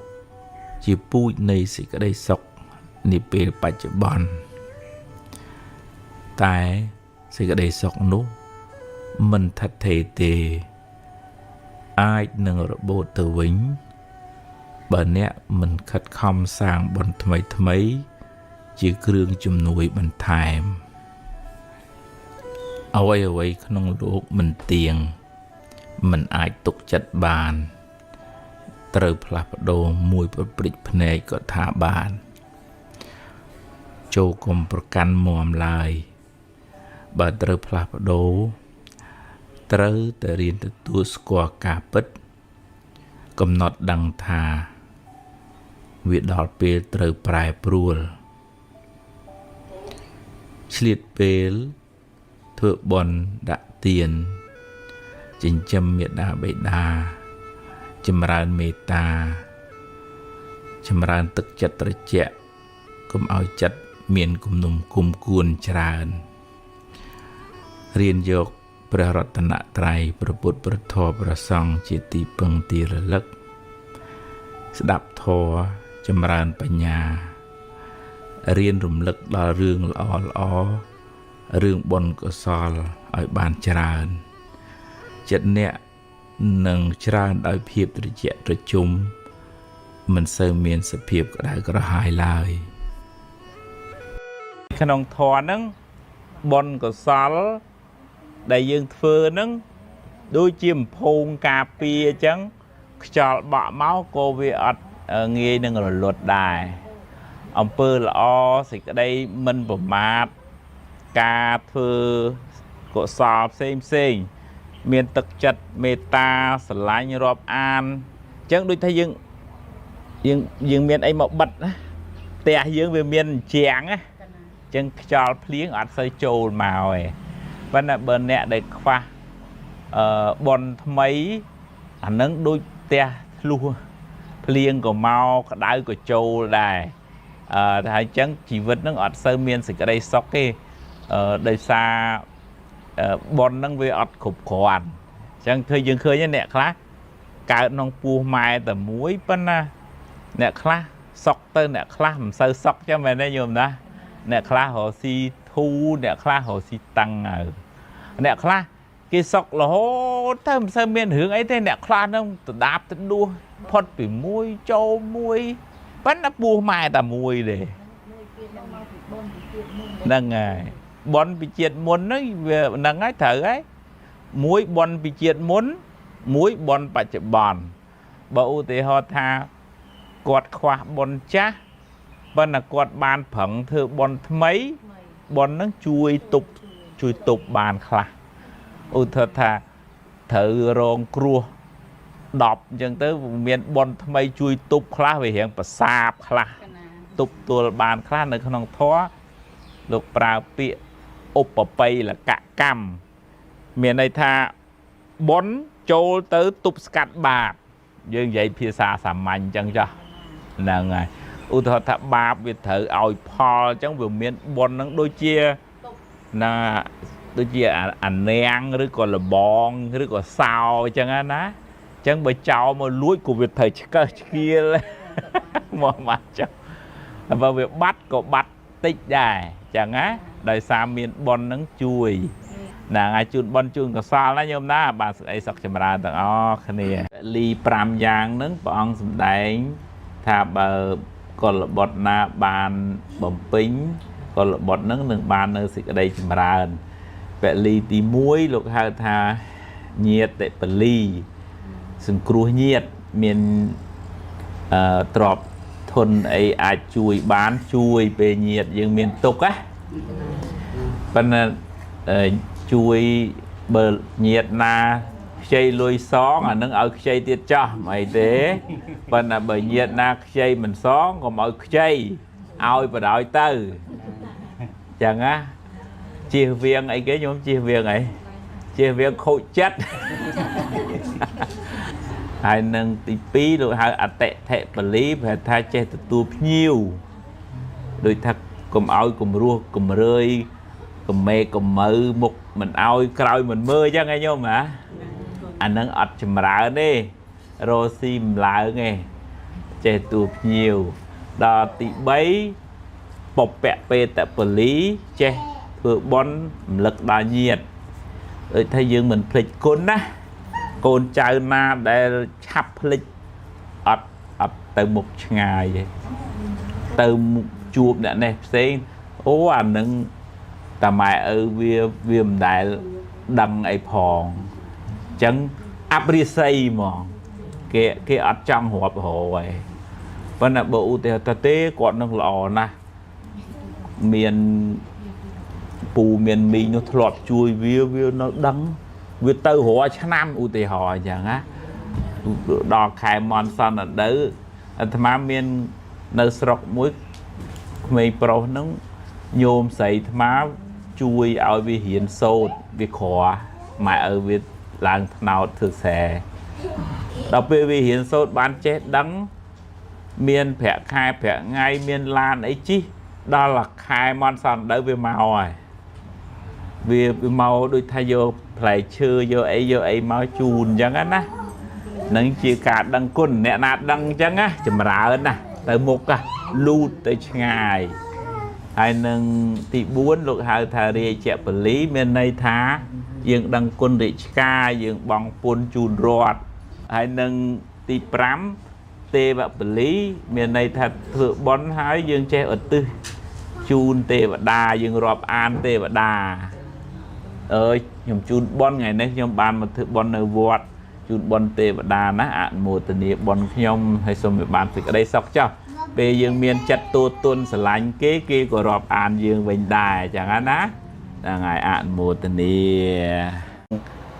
Speaker 2: ជាពូជនៃសេចក្តីសុខនាពេលបច្ចុប្បន្នតែសេចក្តីសុខនោះមិនថិតថេរទេអាចនឹងរបូតទៅវិញបើអ្នកមិនខិតខំសាងបុណ្យថ្មីជាគ្រឿងជំនួយបន្ថែមអ្វីក្នុងលោកមិនទៀងមិនអាចទុកចិត្តបានត្រូវផ្លាស់ប្ដូរមួយប្រព្រឹត្តភ្នែកក៏ថាបានចូលកុំប្រកាន់មាំឡើយបើត្រូវផ្លាស់ប្ដូរត្រូវតែរៀនទទួលស្គាល់ការពិតកំណត់ដឹងថាវាដល់ពេលត្រូវប្រែប្រួលឆ្លៀតពេលធ្វើបុណ្យដាក់ទានចិញ្ចឹមមេដាបេដាចម្រើនមេត្តាចម្រើនទឹកចិត្តត្រជាក់កុំឲ្យចិត្តមានគំនុំគុំគួនច្រើនរៀនយកព្រះរតនត្រ័យព្រះពុទ្ធព្រះធម៌ព្រះសង្ឃជាទីពឹងទីរលឹកស្ដាប់ធម៌ចម្រើនបញ្ញារៀនរំលឹកដល់រឿងល្អរឿងបុណ្យកុសលឲ្យបានច្រើនចិត្តអ្នកនឹងច្រើនដោយភាពត្រជាក់ត្រជុំមិនសូវមានសភាពក្តៅក្រហាយឡើយក្នុងធម៌ហ្នឹងបុណ្យកុសលដែលយើងធ្វើហ្នឹងដូចជាមភូងការពារអញ្ចឹងខ្យល់បក់មកក៏វាអត់ងាយនឹងរលត់ដែរអំពើល្អសេចក្តីមិនប្រមាទការធ្វើកុសលផ្សេងមានទឹកចិត្តមេត្តាស្រឡាញ់រាប់អានអញ្ចឹងដូចថាយើងមានអីមកបិទណាផ្ទះយើងវាមានជាងណាអញ្ចឹងខ្យល់ភ្លៀងអត់សូវចូលមកទេប៉ុន្តែបើអ្នកដែលខ្វះបុណ្យថ្មីអានឹងដូចផ្ទះធ្លុះភ្លៀងក៏មកក្តៅក៏ចូលដែរតែអញ្ចឹងជីវិតនឹងអត់សូវមានសេចក្តីសុខទេដោយសារបុណ្យហ្នឹងវាអត់គ្រប់គ្រាន់អញ្ចឹងធ្វើយើងឃើញអ្នកខ្លះកើតក្នុងពោះម៉ែតែមួយប៉ុន្តែអ្នកខ្លះសុកទៅអ្នកខ្លះមិនសូវសុកចឹងមែនទេញោមណាអ្នកខ្លះរកស៊ីធូរអ្នកខ្លះរកស៊ីតាំងហើយអ្នកខ្លះគេសុករហូតទៅមិនសូវមានរឿងអីទេអ្នកខ្លះហ្នឹងទៅដាបទៅដួសផុតពីមួយចូលមួយប៉ុន្តែពោះម៉ែតែមួយទេហ្នឹងហើយបុណ្យពីជាតិមុនហ្នឹងវាហ្នឹងហើយត្រូវហើយមួយបុណ្យពីជាតិមុនមួយបុណ្យបច្ចុប្បន្នបើឧទាហរណ៍ថាគាត់ខ្វះបុណ្យចាស់ប៉ុន្តែគាត់បានប្រឹងធ្វើបុណ្យថ្មីបុណ្យហ្នឹងជួយទប់បានខ្លះឧទាហរណ៍ថាត្រូវរងគ្រោះ10អញ្ចឹងទៅមានបុណ្យថ្មីជួយទប់ខ្លះវារៀងប្រសាបខ្លះទប់ទល់បានខ្លះនៅក្នុងធម៌លោកប្រើពាក្យឧបបិលកកម្មមានន័យថាបុណ្យចូលទៅទប់ស្កាត់បាបយើងនិយាយភាសាសាមញ្ញអញ្ចឹងចុះហ្នឹងហើយឧទាហរណ៍ថាបាបវាត្រូវឲ្យផលអញ្ចឹងវាមានបុណ្យហ្នឹងដូចជាអានាងឬក៏លបងឬក៏សោអញ្ចឹងណាអញ្ចឹងបើចោលមកលួចក៏វាត្រូវឆ្កឹះឆ្កៀលមកមកចុះបើវាបាត់ក៏បាត់តិចដែរអញ្ចឹងណាដោយសារមានបុណ្យហ្នឹងជួយណាឲ្យជូនបុណ្យជូនកុសលណាញោមណាបាទសេចក្តីសុខចម្រើនទាំងអស់គ្នាលី5យ៉ាងហ្នឹងព្រះអង្គសម្ដែងថាបើកុលបុត្រណាបានបំពេញកុលបុត្រហ្នឹងនឹងបាននៅសេចក្តីចម្រើនពលីទី1លោកហៅថាញាតិពលីសង្គ្រោះញាតិមានទ្រព្យធនអីអាចជួយបានជួយពេលញាតិយើងមានទុក្ខណាប៉ុន្តែជួយបើញាតិណាខ្ចីលុយសងអានឹងឲ្យខ្ចីទៀតចោះមិនអីទេប៉ុន្តែបើញាតិណាខ្ចីមិនសងកុំឲ្យខ្ចីឲ្យបដ ாய் ទៅចឹងណាជៀសវាងអីគេខ្ញុំជៀសវាងអីជៀសវាងខូចចិត្ត hai nâng tí pí rồi hai ạ tệ thệ bà lý và thay chế tự tu nhiều rồi thật cùng ôi cùng rùa cùng rơi cùng mê cùng mơ một mình ôi cõi mình mơ chứ nghe nhôm hả anh nâng ọt chùm rã đi rồi xìm lại nghe chế tu nhiều đó tí bấy bọc bẹ bê tại bà lý chế vừa bón lực đa nhiệt rồi thay dương mình phịch côn á côn trai na để chắp lịch ọt ọt từ một ngày vậy từ một chuột đã này xem ố anh nâng ta mày ở viêm đại đằng ấy phòn chẳng áp đi xây mà cái ọt trong hộp hồ vậy vẫn là bộ thì ta tế còn nâng lò nè miền pù miền mình nó lọt chui viêu nó đắng việc từ họ năm ưu tì họ chẳng á đò khai mòn son ở đấy thầm má miền nơi sọc muối mày pro nó nhôm sấy thầm má chui ở vì hiền sâu vì khó mà ở vì làng nào thực sẽ đặc biệt vì hiền sâu bán chết đắng miền phẹ khai phẹ ngay miền lan ấy chi đó là khai mòn son đấy vì màu rồi vì màu đôi thay vô phải chưa vô ấy máu chùn chẳng á nâng chia cả đăng côn nè nạt đăng chẳng á chùm rã ơn nè tới một à lưu tới ngày hai nâng thì buôn lục hai thà rìa chẹp lý bên đây thá dương đăng côn rịt ca dương bong pôn chùn rọt hai nâng thì pram tê và lý bên đây thật thượng bón hái dương che ở tư chùn tê và đà dương rọp an tê và đà ơi nhầm chun bon ngày nay nhom bàn mà thử bon nơi vọt chun bon tê và đà ná ạn mùa tình yêu bon nhom hay xong rồi bàn thì ở đây sọc cho về dương miền chặt tu tuân sờ lạnh kế kia của rọp an dương vinh đài chẳng án á là ngày ạn mùa tình yêu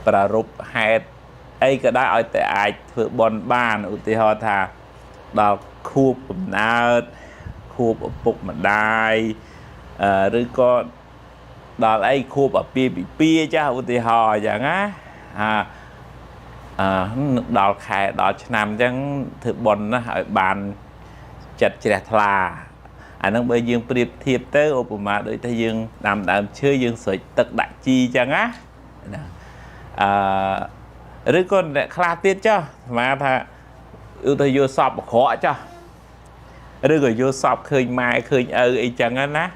Speaker 2: và rụp hẹt ấy cái đó ở tại ai thử bon bàn ưu tiên họ thà đào khu nào khu bục mà đai rồi có đó là ai khu bà bia chứ ưu tiên họ chẳng á đó khai đó nằm chẳng thử bon nó hỏi bàn chặt chẹt là anh đang bây dương priệp thiệp tới ô mà đối tay dương làm chưa dương sợi tật đại chi chẳng á rồi còn khai tiết cho mà thà ưu tiên vô sọp khó cho rồi rồi vô sọp khơi mai khơi ấy chẳng á ná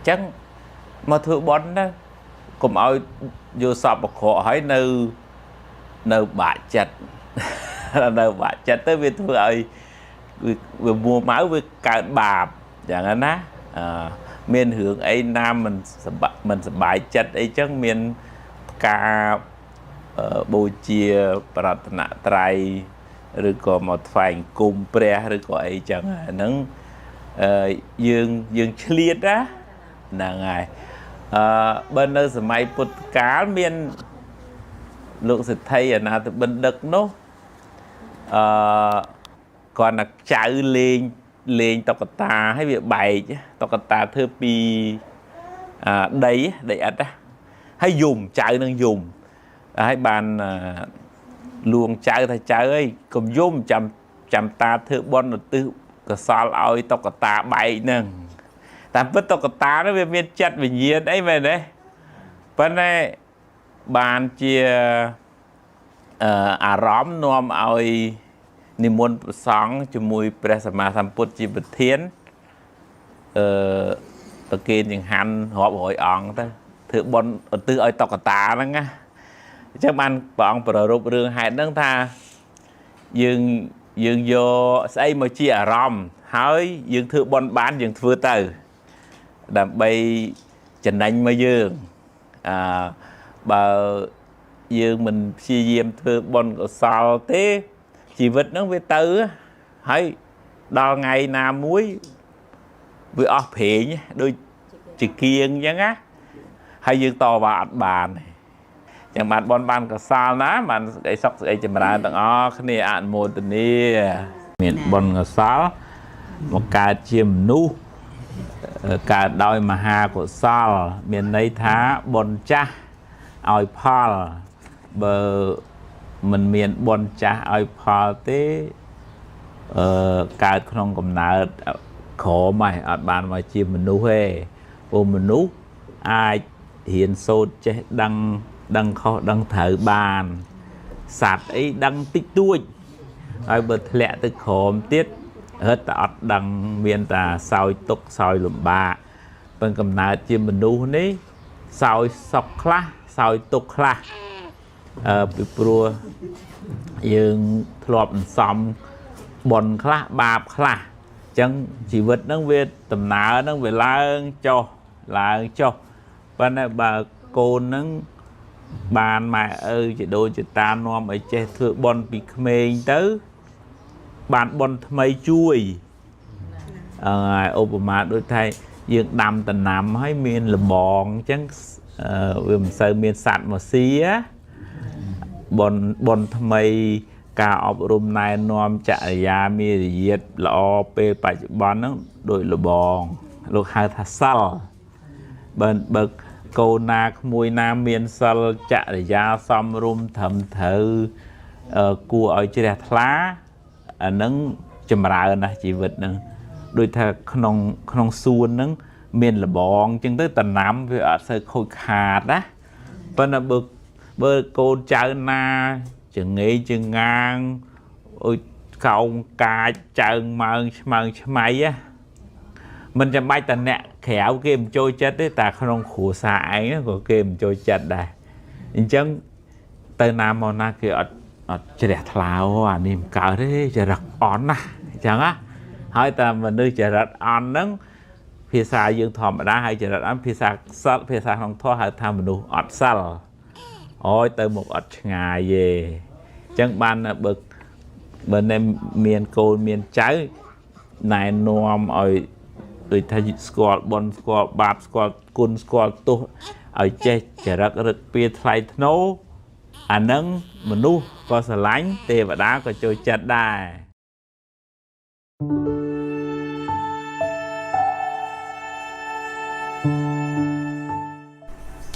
Speaker 2: chẳng mà thưa bón đó cũng ơi vô sọp khó hỏi nơi bả chặt nơi bả chặt tới vì thưa ơi vừa mua máu với cả bà chẳng hạn á miền hướng ấy nam mình sẽ bài chặt ấy chắc miền ca bồ chia bạc nạ trai rồi có một phản cùng pre rồi có ấy chẳng hạn nâng dương liệt á là ngày bên nơi sẽ may bột cá miền lượng sẽ thay ở nào từ bên đất nó còn là chạy lên tộc ta hay việc bày chứ tộc ta thơ pi đấy để ăn á hay dùng chạy đang dùng hay bàn luồng chạy thay chạy ơi cùng dùng chăm ta thơ bon được tư cái sao ơi tộc ta bày nè ta biết tộc ta nó về miền chất về nhiên đấy về đấy bên này bàn chia róm nom ơi niệm môn sáng cho mùi presama tham put chi bật thiên tờ kia những hành họp hội ong ta thử bọn tư ơi tộc ta đó nghe chắc bạn bọn bờ rụp rương hai nâng tha dương vô xây một chi róm hỏi dương thử bọn bán dương vừa từ đàm bay trần anh mà dương bà dương mình chi diêm thử bọn có sao thế chỉ vật nó về tư hay đo ngày nào muối với ốc phê nhé đôi chỉ kiêng nhá á hay dương to vào bàn này chẳng bạn bon ban cả sao ná mà cái sóc cái chừng mà tặng cái này ăn một tuần đi miền bon cả sao một cá chim nu cả đôi mà hà của sao miền đây thá bon cha oi paul bờ mình miền bồn cha ai phò tếកើតក្នុងកំណើតក្រមអត់បានមកជាមនុស្សទេព្រោះមនុស្សអាចរៀនសូត្រចេះដឹងខុសដឹងត្រូវបានសត្វអីដឹងតិចតួចហើយបើធ្លាក់ទៅក្រមទៀតរត់តែអត់ដឹងមានតែសោយទុកសោយលំបាកប៉ុន្តែកំណើតជាមនុស្សនេះសោយសុខខ្លះសោយទុកខ្លះពីព្រោះយើងធ្លាប់សំបនខ្លះបាបខ្លះអញ្ចឹងជីវិតហ្នឹងវាដំណើរហ្នឹងវាឡើងចុះប៉ុន្តែបើកូនហ្នឹងបានម៉ែឪជាដូនជាតានាំឲ្យចេះធ្វើបនពីក្មេងទៅបានបនថ្មីជួយឧបមាដូចថាយើងដាំដំណាំហើយមានលបងអញ្ចឹងវាមិនសូវមានសត្វមកស៊ីបនថ្មីការអប់រំណែនាំចរិយាមារយាទល្អពេលបច្ចុប្បន្នហ្នឹងដូចលបងលោកហៅថាសិលបើកូនណាក្មួយណាមានសិលចរិយាសមរម្យត្រឹមត្រូវគួរឲ្យជ្រះថ្លាអាហ្នឹងចម្រើនណាស់ជីវិតហ្នឹងដូចថាក្នុងសួនហ្នឹងមានលបងអញ្ចឹងទៅតំណាំវាអត់សូវខូចខាតណាប៉ុន្តែបើកូនចៅណាចងេចងាងអុយកោងកាចចើងម៉ើងឆ្មើងឆ្មៃមិនចាំបាច់តែអ្នកក្រៅគេមិនចូលចិត្តទេតែក្នុងគ្រួសារឯងក៏គេមិនចូលចិត្តដែរអញ្ចឹងទៅណាមកណាគេអត់ជ្រះថ្លាអានេះមិនកើតទេចរិតអន់ណាអញ្ចឹងណាហើយតែមនុស្សចរិតអន់ហ្នឹងភាសាយើងធម្មតាហើយចរិតអន់ភាសាសិលភាសាក្នុងធម៌ហៅថាមនុស្សអត់សិលអូយទៅមុខអត់ឆ្ងាយទេអញ្ចឹងបានបើមានកូនមានចៅណែនាំឲ្យដូចថាស្គាល់បនស្គាល់បាបស្គាល់គុណស្គាល់ទោសឲ្យចេះចរិតរឹកពីថ្លៃថ្នូរអានឹងមនុស្សក៏ស្រឡាញ់ទេវតាក៏ចូលចិត្តដែរ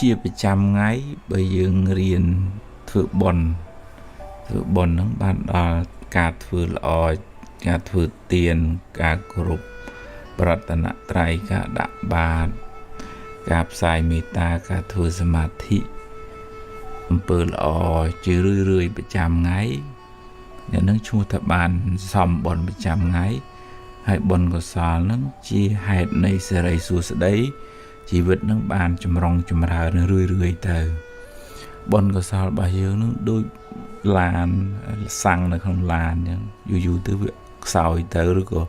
Speaker 2: ជាប្រចាំថ្ងៃបើយើងរៀនធ្វើបុណ្យហ្នឹងបានដល់ការធ្វើល្អការធ្វើទានការគោរពប្រតនត្រ័យការដាក់បាតការផ្សាយមេត្តាការធ្វើសមាធិអំពើល្អជារឿយប្រចាំថ្ងៃអ្នកនឹងឈ្មោះថាបានសំបុណ្យប្រចាំថ្ងៃហើយបុណ្យកុសលនឹងជាហេតុនៃសេរីសួស្តីជីវិតនឹងបានចម្រុងចម្រើនរឿយទៅបុណ្យកុសលរបស់យើងនឹងដូចឡានសាំងនៅក្នុងឡានអញ្ចឹងយូរទៅវាខ្សោយទៅឬក៏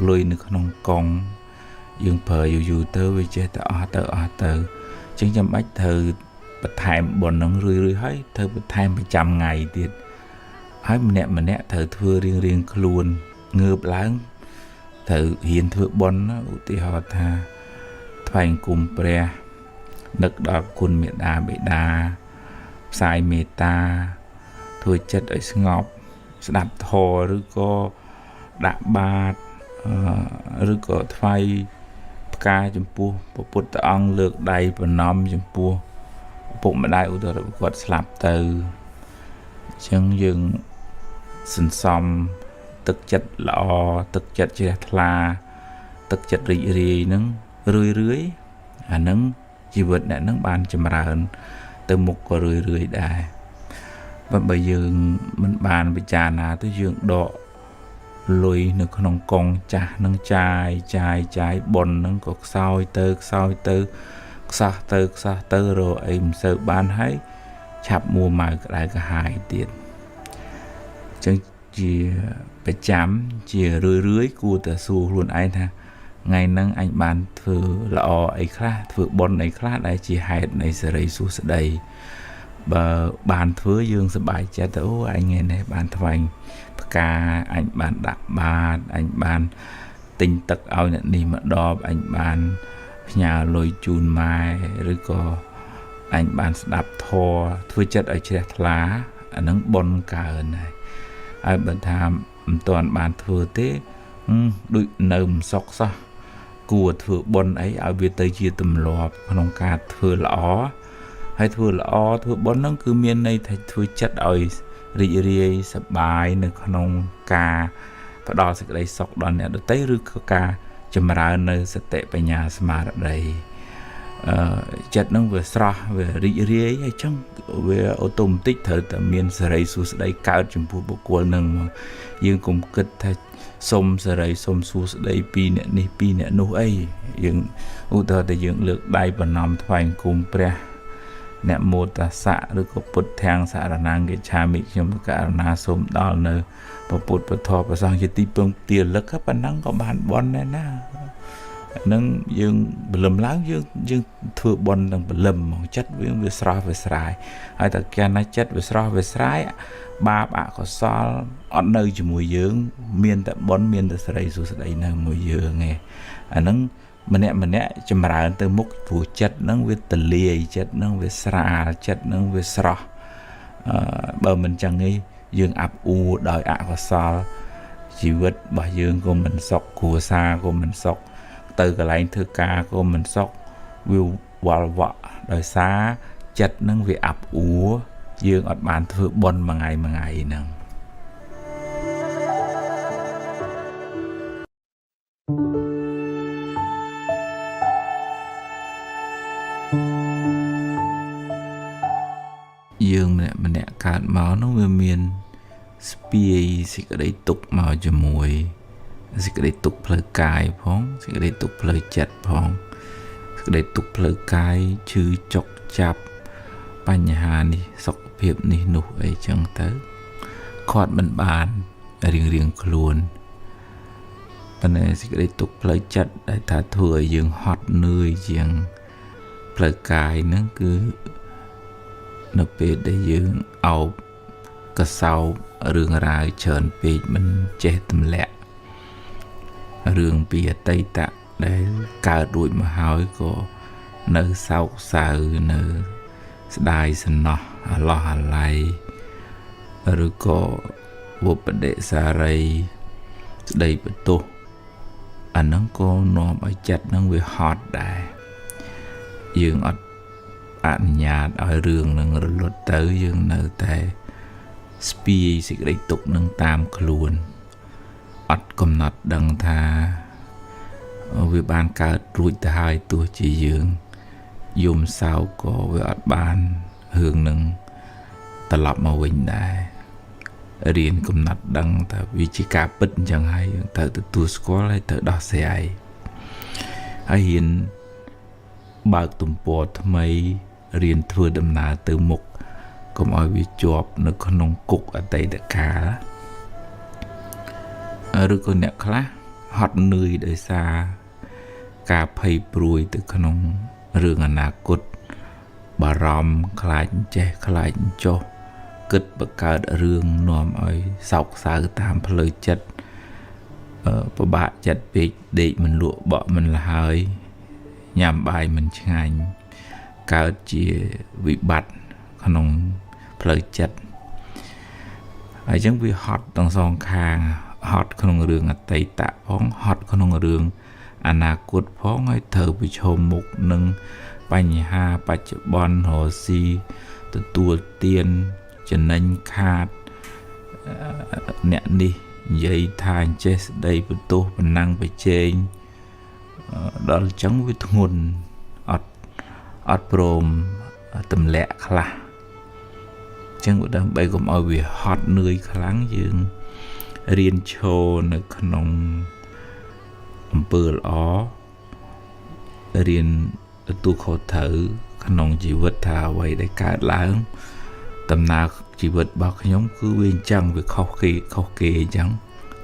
Speaker 2: លុយនៅក្នុងកង់យើងប្រើយូរទៅវាចេះតែអស់ទៅអញ្ចឹងចាំបាច់ត្រូវបន្ថែមបុណ្យនឹងរឿយហើយត្រូវបន្ថែមប្រចាំថ្ងៃទៀតហើយម្នាក់ត្រូវធ្វើរៀងខ្លួនងើបឡើងត្រូវហ៊ានធ្វើបុណ្យឧទាហរណ៍ថាថ្វាយគុំព្រះនឹកដល់គុណមេដាបេតាផ្សាយមេត្តាធ្វើចិត្តឲ្យស្ងប់ស្ដាប់ធម៌ឬក៏ដាក់បាតឬក៏ថ្វាយផ្កាចំពោះព្រះពុទ្ធអង្គលើកដៃប្រណម្យចំពោះឪពុកម្ដាយឧទាហរណ៍គាត់ស្លាប់ទៅអញ្ចឹងយើងសន្សំទឹកចិត្តល្អទឹកចិត្តជ្រះថ្លាទឹកចិត្តរីករាយហ្នឹងរឿយអាហ្នឹងជីវិតអ្នកហ្នឹងបានចម្រើនទៅមុខក៏រឿយដែរបើយើងមិនបានពិចារណាទៅយើងដកលុយនៅក្នុងកងចាស់នឹងចាយបុណ្យហ្នឹងក៏ខ្សោយទៅខ្សោះទៅរកអីមិនសូវបានហើយឆាប់មួម៉ៅក្តៅក្រហាយទៀតអញ្ចឹងជាប្រចាំជារឿយគួរតែសួរខ្លួនឯងថាថ្ងៃហ្នឹងអញបានធ្វើល្អអីខ្លះធ្វើបុណ្យអីខ្លះដែលជាហេតុនៃសេរីសួស្តីបើបានធ្វើយើងសប្បាយចិត្តទៅអូអញថ្ងៃនេះបានថ្វាយផ្កាអញបានដាក់បាតអញបានទិញទឹកឲ្យអ្នកនេះមកដបអញបានផ្ញើលុយជូនម៉ែឬក៏អញបានស្ដាប់ធម៌ធ្វើចិត្តឲ្យជ្រះថ្លាអានឹងបុណ្យកើនហើយបើថាមិនទាន់បានធ្វើទេដូចនៅមិនសុខសោះគួរធ្វើបុណ្យអីឲ្យវាទៅជាទម្លាប់ក្នុងការធ្វើល្អហើយធ្វើល្អធ្វើបុណ្យហ្នឹងគឺមានន័យថាធ្វើចិត្តឲ្យ រីករាយសប្បាយនៅក្នុងការផ្ដល់សេចក្តីសុខដល់អ្នកដទៃឬក៏ការចម្រើននៅសតិបញ្ញាស្មារតីចិត្តនឹងវាស្រស់វារីករាយហើយចឹងវាអូតូម៉ាទិកត្រូវតែមានសេរីសួស្តីកើតចំពោះបុគ្គលនឹងមកយើងកុំគិតថាសុំសេរីសុំសួស្តីពីអ្នកនេះពីអ្នកនោះអីយើងឧទាហរណ៍តែយើងលើកដៃប្រណម្យថ្វាយគុំព្រះអ្នកមោទសៈឬក៏ពុទ្ធធាងសារណាងកិច្ឆាមិខ្ញុំករណាសូមដល់នៅព្រះពុទ្ធពធព្រះសង្ឃជាទីពឹងទាលឹកប៉ុណ្ណឹងក៏បានបន់ដែរណានឹងយើងបលឹមឡើងយើងធ្វើបន់ទាំងបលឹមមកចិត្តវាស្រស់វាស្រាយហើយតែកាលណាចិត្តវាស្រស់វាស្រាយបាបអកុសលអត់នៅជាមួយយើងមានតែបន់មានតែសេរីសុស្ដីនៅមួយយើងឯងអាហ្នឹងម្នាក់ចម្រើនទៅមុខព្រោះចិត្តហ្នឹងវាទលាយចិត្តហ្នឹងវាស្រាលចិត្តហ្នឹងវាស្រស់បើមិនចឹងទេយើងអាប់អួរដោយអកុសលជីវិតរបស់យើងក៏មិនសុខគ្រួសារក៏មិនសុខទៅកន្លែងធ្វើការក៏មិនសុខវាវល់វក់ដោយសារចិត្តហ្នឹងវាអាប់អួរយើងអត់បានធ្វើបុណ្យមួយថ្ងៃហ្នឹងយើងម្នាក់កើតមកនោះវាមានស្ពាយសេចក្តីទុក្ខមកជាមួយសេចក្តីទុក្ខផ្លូវកាយផងសេចក្តីទុក្ខផ្លូវចិត្តផងសេចក្តីទុក្ខផ្លូវកាយឈឺចុកចាប់បញ្ហានេះសុខភាពនេះនោះអីចឹងទៅគាត់មិនបានរៀងខ្លួនប៉ុន្តែសេចក្តីទុក្ខផ្លូវចិត្តដែលថាធ្វើឲ្យយើងហត់នឿយជាងផ្លូវកាយហ្នឹងគឺនៅពេលដែលយើងអោបកសោបរឿងរ៉ាវច្រើនពេកមិនចេះទម្លាក់រឿងពីអតីតដែលកើតរួចមកហើយក៏នៅសោកសៅនៅស្ដាយសំណោះអាឡោះអាល័យឬក៏វបដិសារីស្ដីបន្ទោសអាហ្នឹងក៏នាំឲ្យចិត្តហ្នឹងវាហត់ដែរយើងអត់អនុញ្ញាតឲ្យរឿងនឹងរលត់ទៅយើងនៅតែស្ពាយសេចក្តីទុក្ខនឹងតាមខ្លួនអត់កំណត់ដឹងថាវាបានកើតរួចទៅហើយទោះជាយើងយំសោកក៏វាអត់បានរឿងនឹងត្រឡប់មកវិញដែររៀនកំណត់ដឹងថាវាជាការពិតអញ្ចឹងហើយយើងត្រូវទទួលស្គាល់ហើយត្រូវដោះស្រាយហើយហ៊ានបើកទំព័រថ្មីរៀនធ្វើដំណើរទៅមុខកុំឲ្យវាជាប់នៅក្នុងគុកអតីតកាលឬក៏អ្នកខ្លះហត់នឿយដោយសារការភ័យព្រួយទៅក្នុងរឿងអនាគតបារម្ភខ្លាចចេះខ្លាចចុះគិតបង្កើតរឿងនាំឲ្យសោកសៅតាមផ្លូវចិត្តពិបាកចិត្តពេកដេកមិនលក់បក់មិនលហើយញ៉ាំបាយមិនឆ្ងាញ់កើតជាវិបត្តិក្នុងផ្លូវចិត្តហើយចឹងវាហត់ទាំងសងខាងហត់ក្នុងរឿងអតីតផងហត់ក្នុងរឿងអនាគតផងហើយត្រូវប្រឈមមុខនឹងបញ្ហាបច្ចុប្បន្នរស់ស៊ីទទួលទានចំណេញខាតអ្នកនេះនិយាយថាអញ្ចេះស្ដីបន្ទោសប៉ុណ្ណឹងប្រជែងដល់ចឹងវាធ្ងន់អត់ព្រមទម្លាក់ខ្លះចឹងដើម្បីកុំឲ្យវាហត់នឿយខ្លាំងយើងរៀនឈរនៅក្នុងអំពើល្អរៀនទទួលខុសត្រូវក្នុងជីវិតថាអ្វីដែលកើតឡើងដំណើរជីវិតរបស់ខ្ញុំគឺវាអញ្ចឹងវាខុសគេអញ្ចឹង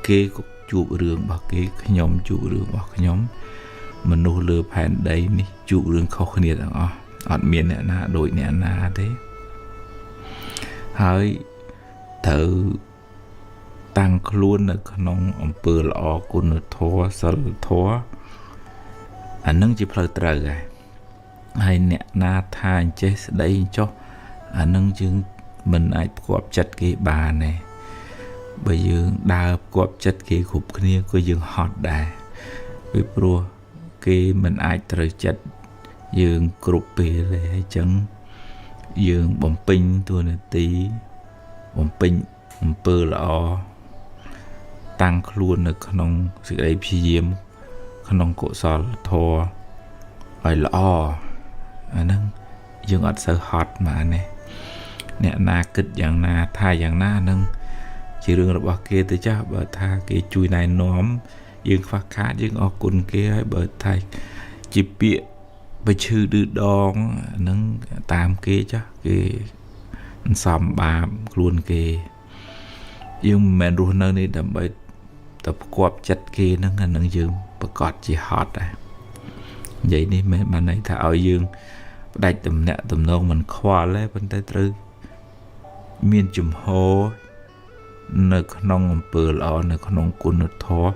Speaker 2: គេក៏ជួបរឿងរបស់គេខ្ញុំជួបរឿងរបស់ខ្ញុំមនុស្សលើផែនដីនេះជួបរឿងខុសគ្នាទាំងអស់អត់មានអ្នកណាដូចអ្នកណាទេហើយត្រូវតាំងខ្លួននៅក្នុងអំពើល្អគុណធម៌សិលធម៌អានឹងជាផ្លូវត្រូវហើយអ្នកណាថាអញ្ចេះស្ដីចុះអានឹងយើងមិនអាចផ្គាប់ចិត្តគេបានទេបើយើងដើរផ្គាប់ចិត្តគេគ្រប់គ្នាក៏យើងហត់ដែរពីព្រោះគេមិនអាចត្រូវចិត្តយើងគ្រប់ពេលទេអញ្ចឹងយើងបំពេញតួនាទី បំពេញអំពើល្អតាំងខ្លួននៅក្នុងសេចក្តីព្យាយាមក្នុងកុសលធម៌ឲ្យល្អអាហ្នឹងយើងអត់សូវហត់មកនេះអ្នកណាគិតយ៉ាងណាថាយ៉ាងណាហ្នឹងជារឿងរបស់គេទៅចាស់បើថាគេជួយណែនាំយើងខ្វះខាតយើងអរគុណគេហើយបើថាជាពាក្យបើឈឺឌឺដងហ្នឹងតាមគេចាស់គេសំបាបខ្លួនគេយើងមិនមែនរស់នៅនេះដើម្បីតែផ្គប់ចិត្តគេហ្នឹងអានឹងយើងប្រកាសជាហត់ដែរនិយាយនេះមិនបានន័យថាឲ្យយើងផ្ដាច់ទំនាក់ទំនងមិនខ្វល់ទេប៉ុន្តែត្រូវមានជំហរនៅក្នុងអំពើល្អនៅក្នុងគុណធម៌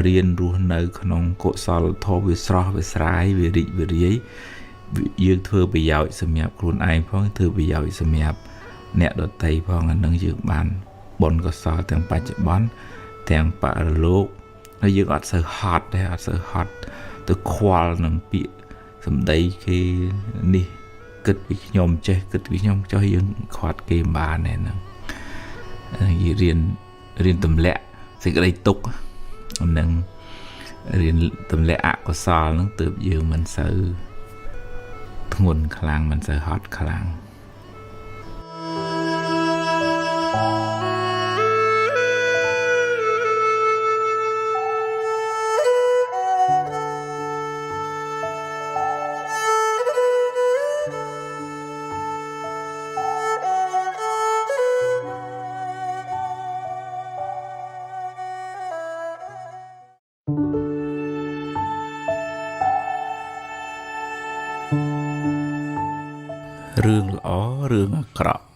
Speaker 2: រៀនរស់នៅក្នុងកុសលធម៌វាស្រស់វាស្រាយវារីកវារាយយើងធ្វើប្រយោជន៍សម្រាប់ខ្លួនឯងផងធ្វើប្រយោជន៍សម្រាប់អ្នកដទៃផងអានឹងយើងបានបុណ្យកុសលទាំងបច្ចុប្បន្នទាំងបរលោកហើយយើងអត់សូវហត់ទេអត់សូវហត់ទៅខ្វល់នឹងពាក្យសម្ដីគេនេះគិតពីខ្ញុំចេះគិតពីខ្ញុំចុះយើងខ្វាត់គេមិនបានទេហ្នឹងរៀនទម្លាក់សេចក្តីទុក្ខហ្នឹងរៀនទម្លាក់អកុសលហ្នឹងទើបយើងមិនសូវធ្ងន់ខ្លាំងមិនសូវហត់ខ្លាំងរឿងល្អរឿងអាក្រក់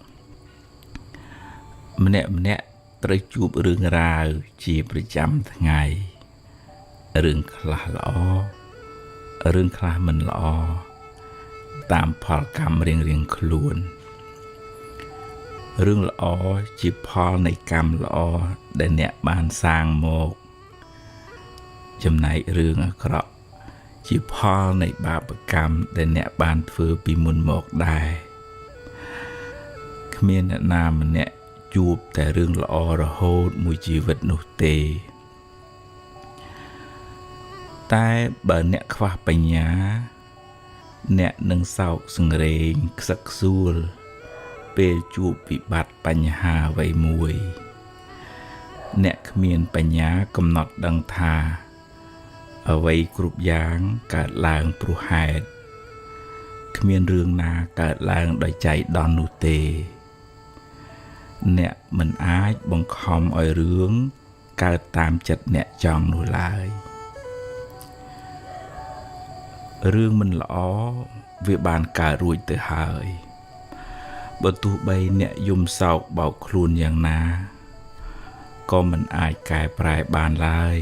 Speaker 2: ម្នាក់ត្រូវជួបរឿងរ៉ាវជាប្រចាំថ្ងៃរឿងខ្លះល្អរឿងខ្លះមិនល្អតាមផលកម្មរៀងខ្លួនរឿងល្អជាផលនៃកម្មល្អដែលអ្នកបានសាងមកចំណែករឿងអាក្រក់ជាផលនៃបាបកម្មដែលអ្នកបានធ្វើពីមុនមកដែរគ្មានអ្នកណាម្នាក់ជួបតែរឿងល្អរហូតមួយជីវិតនោះទេតែបើអ្នកខ្វះបញ្ញាអ្នកនឹងសោកសង្រេងខ្សឹកខ្សួលពេលជួបវិបត្តិបញ្ហាអ្វីមួយអ្នកគ្មានបញ្ញាកំណត់ដឹងថាអ្វីគ្រប់យ៉ាងកើតឡើងព្រោះហេតុគ្មានរឿងណាកើតឡើងដោយចៃដន្យនោះទេអ្នកមិនអាចបង្ខំឲ្យរឿងកើតតាមចិត្តអ្នកចង់នោះឡើយរឿងមិនល្អវាបានកើតរួចទៅហើយបើទោះបីអ្នកយំសោកបោកខ្លួនយ៉ាងណាក៏មិនអាចកែប្រែបានឡើយ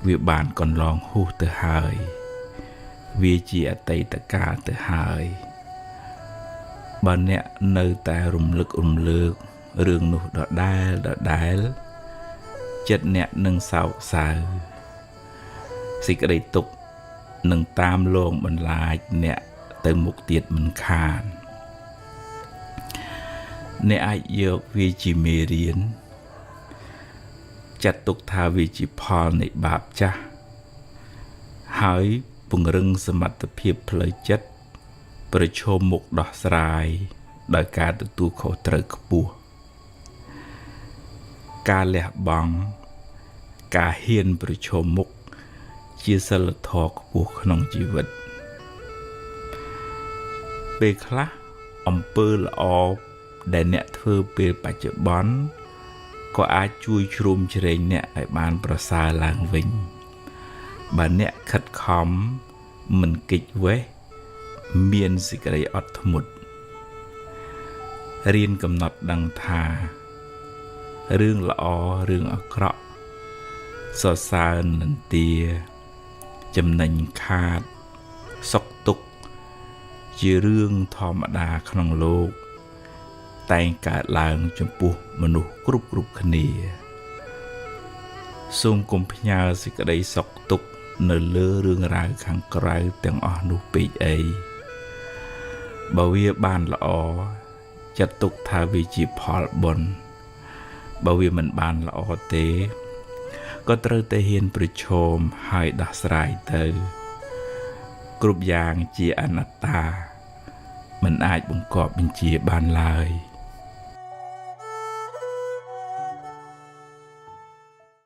Speaker 2: វាបានកន្លងហួសទៅហើយវាជាអតីតកាលទៅហើយបើអ្នកនៅតែរំលឹករំលើករឿងនោះដដែលចិត្តអ្នកនឹងសោកសៅសេចក្តីទុក្ខនឹងតាមលងបន្លាចអ្នកទៅមុខទៀតមិនខានអ្នកអាចយកវាជាមេរៀនចាត់ទុកថាវាជាផលនៃបាបចាស់ហើយពង្រឹងសមត្ថភាពផ្លូវចិត្តប្រឈមមុខដោះស្រាយដោយការទទួលខុសត្រូវខ្ពស់ការលះបង់ការហ៊ានប្រឈមមុខជាសិលធម៌ខ្ពស់ក្នុងជីវិតពេលខ្លះអំពើល្អដែលអ្នកធ្វើពេលបច្ចុប្បន្នក៏អាចជួយជ្រោមជ្រែងអ្នកឲ្យបានប្រសើរឡើងវិញបើអ្នកខិតខំមិនគេចវេះមានសេចក្តីអត់ធ្មត់រៀនកំណត់ដឹងថារឿងល្អរឿងអាក្រក់សរសើរនន្ទាចំណេញខាតសុខទុក្ខជារឿងធម្មតាក្នុងលោកតែងកើតឡើងចំពោះមនុស្សគ្រប់គ្នាសូមកុំផ្ញើសេចក្តីសុខទុក្ខនៅលើរឿងរ៉ាវខាងក្រៅទាំងអស់នោះពេកអីបើវាបានល្អ ចាត់ទុកថាវាជាផលបុណ្យបើវាមិនបានល្អទេក៏ត្រូវតែហ៊ានប្រឈមហើយដោះស្រាយទៅគ្រប់យ៉ាងជាអនត្តាមិនអាចបង្គាប់បញ្ជាបានឡើយ